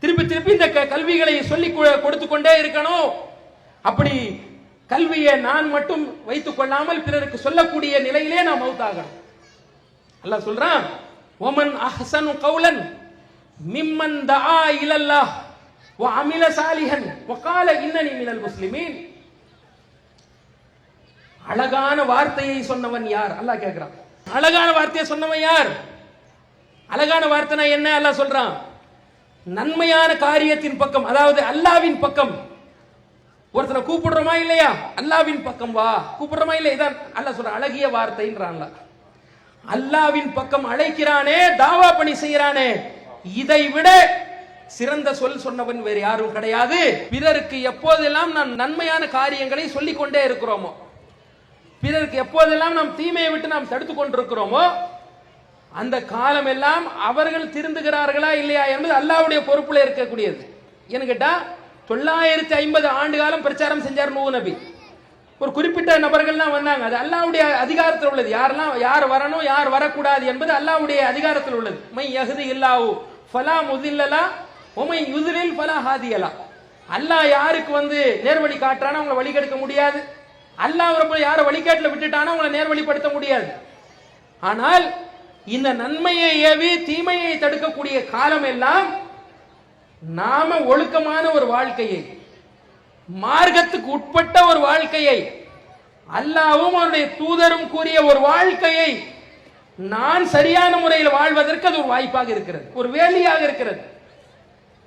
திருப்பி திருப்பி இந்த கல்விகளை சொல்லி கொடுத்து கொண்டே இருக்கணும். அப்படி கல்வியை நான் மட்டும் வைத்துக் கொள்ளாமல் பிறருக்கு சொல்லக்கூடிய நிலையிலே நாம் மௌத்தாகணும். அல்லாஹ் சொல்றான், வமன் அஹ்சனு கௌலன் மிம்மன் தஆ இலல்லாஹ் வ அமில சாலிஹன் வ கால இன்னனி மினல் முஸ்லிமீன். அழகான வார்த்தையை சொன்னவன் யார்? அல்லாஹ் கேட்கிறான். அழகான வார்த்தையை சொன்னவன் யார்? அழகான வார்த்தை என்ன? அல்லாஹ் சொல்றான், நன்மையான காரியத்தின் பக்கம், அதாவது அல்லாஹ்வின் பக்கம் ஒருத்தனை கூப்பிடுறோமா இல்லையா? அல்லாவின் பக்கம் வா கூப்பிடுறோமா இல்லையா? இதான் அல்லாஹ் சொல்ற அழகிய வார்த்தைன்றான்ல. அல்லாவின் பக்கம் அழைக்கிறானே, தாவா பணி செய்யறானே, இதை விட சிறந்த சொல் சொன்னவன் வேறு யாரும் கிடையாது. பிறருக்கு எப்போதெல்லாம் நாம் நன்மையான காரியங்களை சொல்லிக் கொண்டே இருக்கிறோமோ, பிறருக்கு எப்போதெல்லாம் நாம் தீமையை விட்டு நாம் தடுத்துக் கொண்டிருக்கிறோமோ, அந்த காலம் எல்லாம் அவர்கள் திருந்துகிறார்களா இல்லையா என்பது அல்லாஹ்வுடைய பொறுப்புல இருக்கக்கூடியது. என்ன கேட்டா 950 ஆண்டு காலம் பிரச்சாரம் செஞ்சார் நூஹ் நபி. ஒரு குறிப்பிட்ட நபர்கள் தான் வந்தாங்க. அது அல்லாஹ்வுடைய அதிகாரத்தில் உள்ளது. யார் வரணும் யார் வரக்கூடாது என்பது அல்லாஹ்வுடைய அதிகாரத்தில் உள்ளது. மை யஹ்தி இல்லாஹு ஃபலா முதில்லலா வமை யுதிலில் ஃபலா ஹாதியலா. அல்லாஹ் யாருக்கு நேர்வழி காட்டுறானோ அவங்களை வழி கெடுக்க முடியாது. அல்லாஹ் யாரை வழிகாட்டில் விட்டுட்டானோ அவங்களை நேர்வழிப்படுத்த முடியாது. ஆனால் இந்த நன்மையை ஏவி தீமையை தடுக்கக்கூடிய காலம் எல்லாம் நாம ஒழுக்கமான ஒரு வாழ்க்கையை, மார்க்கத்துக்கு உட்பட்ட ஒரு வாழ்க்கையை, அல்லாஹ்வும் அவருடைய தூதரும் கூறிய ஒரு வாழ்க்கையை நான் சரியான முறையில் வாழ்வதற்கு அது ஒரு வாய்ப்பாக இருக்கிறது, ஒரு வேலையாக இருக்கிறது.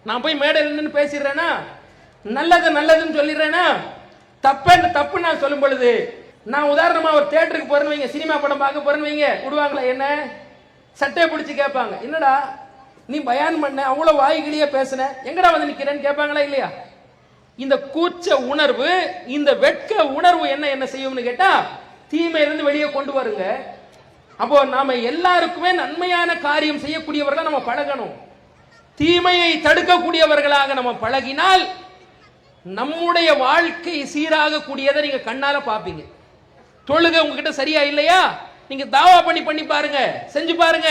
நான் போய் மேடையில் நின்று பேசிடுறேனா, நல்லது நல்லதுன்னு சொல்லிடுறேனா, தப்பு நான் சொல்லும் பொழுது, நான் உதாரணமா ஒரு தியேட்டருக்கு போறேன்னு வைங்க, சினிமா படம் பார்க்க போறேன்னு வைங்க, விடுவாங்களா? என்ன சட்டையை பிடிச்சி கேட்பாங்க, என்னடா நீ பயான் பண்ண அவ்வளவு வாய்கிலேயே பேசுன, எங்கடா நிக்கிறேன்னு கேட்பாங்களா இல்லையா? இந்த கூச்ச உணர்வு, இந்த வெட்க உணர்வு என்ன செய்யும்னு கேட்டா தீமையிலிருந்து வெளியே கொண்டு வருங்க. அப்போ நாம எல்லாருக்குமே நன்மையான காரியம் செய்யக்கூடியவர்களா நம்ம பழகணும். தீமையை தடுக்கக்கூடியவர்களாக நம்ம பழகினால் நம்முடைய வாழ்க்கை சீராக கூடியதை நீங்க கண்ணால பாப்பீங்க. தொழுகை உங்ககிட்ட சரியா இல்லையா, நீங்க தாவா பண்ணி பாருங்க, செஞ்சு பாருங்க,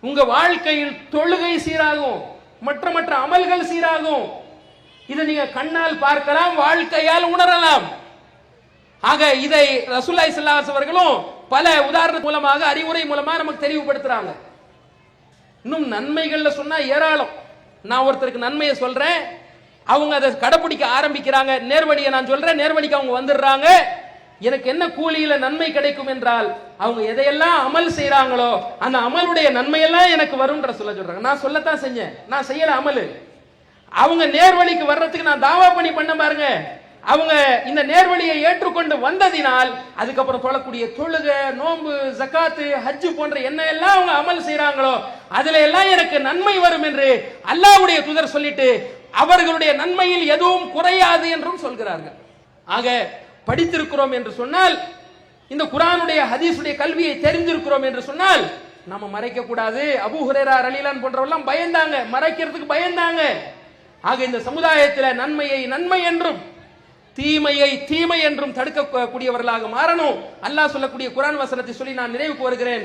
உங்க வாழ்க்கையில் தொழுகை சீராகும், மற்ற அமல்கள் சீராகும். இதை நீங்க கண்ணால் பார்க்கலாம், வாழ்க்கையால் உணரலாம். ஆக இதை ரசூலுல்லாஹி ஸல்லல்லாஹு அலைஹி அவர்களும் பல உதாரண மூலமாக, அறிவுரை மூலமாக நமக்கு தெளிவுபடுத்துறாங்க. இன்னும் நன்மைகள்ல சொன்னா ஏராளம். நான் ஒருத்தருக்கு நன்மையை சொல்றேன், அவங்க அதை கடைபிடிக்க ஆரம்பிக்கிறாங்க, நேர்வழியை நான் சொல்றேன், நேர்வழிக்கு அவங்க வந்துடுறாங்க. எனக்கு என்ன கூலியில நன்மை கிடைக்கும் என்றால், அவங்க எதையெல்லாம் அமல் செய்யறாங்களோ அந்த அமலுடைய நன்மையெல்லாம் எனக்கு வரும் சொல்றாங்க. நான் சொல்லத்தான் செஞ்சேன், நான் செய்யல அமலு. அவங்க நேர்வழிக்கு வர்றதுக்கு நான் தாவா பண்ண பாருங்க, அவங்க இந்த நேர்வழியை ஏற்றுக்கொண்டு வந்ததினால் அதுக்கப்புறம் தொழக்கூடிய தொழுகை, நோன்பு, ஜகாத்து, ஹஜ்ஜு போன்ற என்ன எல்லாம் அவங்க அமல் செய்யறாங்களோ அதுல எல்லாம் எனக்கு நன்மை வரும் என்று அல்லாஹ்வுடைய தூதர் சொல்லிட்டு அவர்களுடைய நன்மையில் எதுவும் குறையாது என்றும் சொல்கிறார்கள். ஆக படித்திருக்கிறோம் என்று சொன்னால், இந்த குர்ஆனுடைய ஹதீஸுடைய கல்வியை தெரிந்திருக்கிறோம் என்று சொன்னால் நம்ம மறைக்க கூடாது. அபூ ஹுரைரா ரலியல்லாஹு போன்றவர்கள் பயந்தாங்க, மறைக்கிறதுக்கு பயந்தாங்க. ஆக இந்த சமுதாயத்தில் நன்மையை நன்மை என்றும் தீமையை தீமை என்றும் தடுக்கக்கூடியவர்களாக மாறணும். அல்லாஹ் சொல்லக்கூடிய குர்ஆன் வசனத்தை சொல்லி நான் நிறைவுக்கு வருகிறேன்.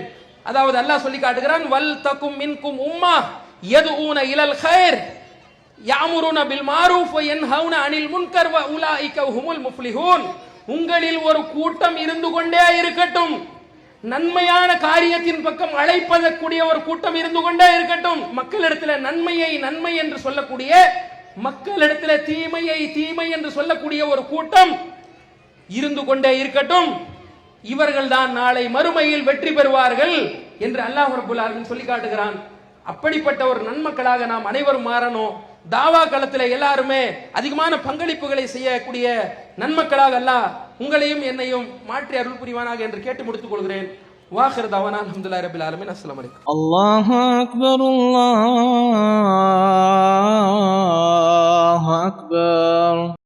அதாவது அல்லாஹ் சொல்லி காட்டுகிறான், வல் தகும் மின்கும் உம்மா யதுஊன இலல் கைர் யாமுருன பில் மாரூஃப் வ யன்ஹவுன அனில் முன்கர் வ உலாயிக ஹுமுல் முஃப்லிஹூன். உங்களில் ஒரு கூட்டம் இருந்து கொண்டே இருக்கட்டும், நன்மையான காரியத்தின் பக்கம் அழைப்பதற்குரிய ஒரு கூட்டம் இருந்து கொண்டே இருக்கட்டும். மக்களிடத்தில் நன்மையை நன்மை என்று சொல்லக்கூடிய, மக்களிடத்தில் தீமையை தீமை என்று சொல்லக்கூடிய ஒரு கூட்டம் இருந்து கொண்டே இருக்கட்டும். இவர்கள் தான் நாளை மறுமையில் வெற்றி பெறுவார்கள் என்று அல்லாஹ் ரப்பல் ஆலமீன் சொல்லி காட்டுகிறான். அப்படிப்பட்ட ஒரு நன்மக்களாக நாம் அனைவரும் மாறணும். தாவா களத்தில் எல்லாருமே அதிகமான பங்களிப்புகளை செய்யக்கூடிய நன்மக்களாக அல்லாஹ் உங்களையும் என்னையும் மாற்றி அருள் புரிவானாக என்று கேட்டு முடித்துக் கொள்கிறேன். வாஹிர் தவானா அல்ஹம்துலில்லாஹி ரப்பில் ஆலமீன். அஸ்ஸலாமு அலைக்கும். அல்லாஹு அக்பர், அல்லாஹு அக்பர்.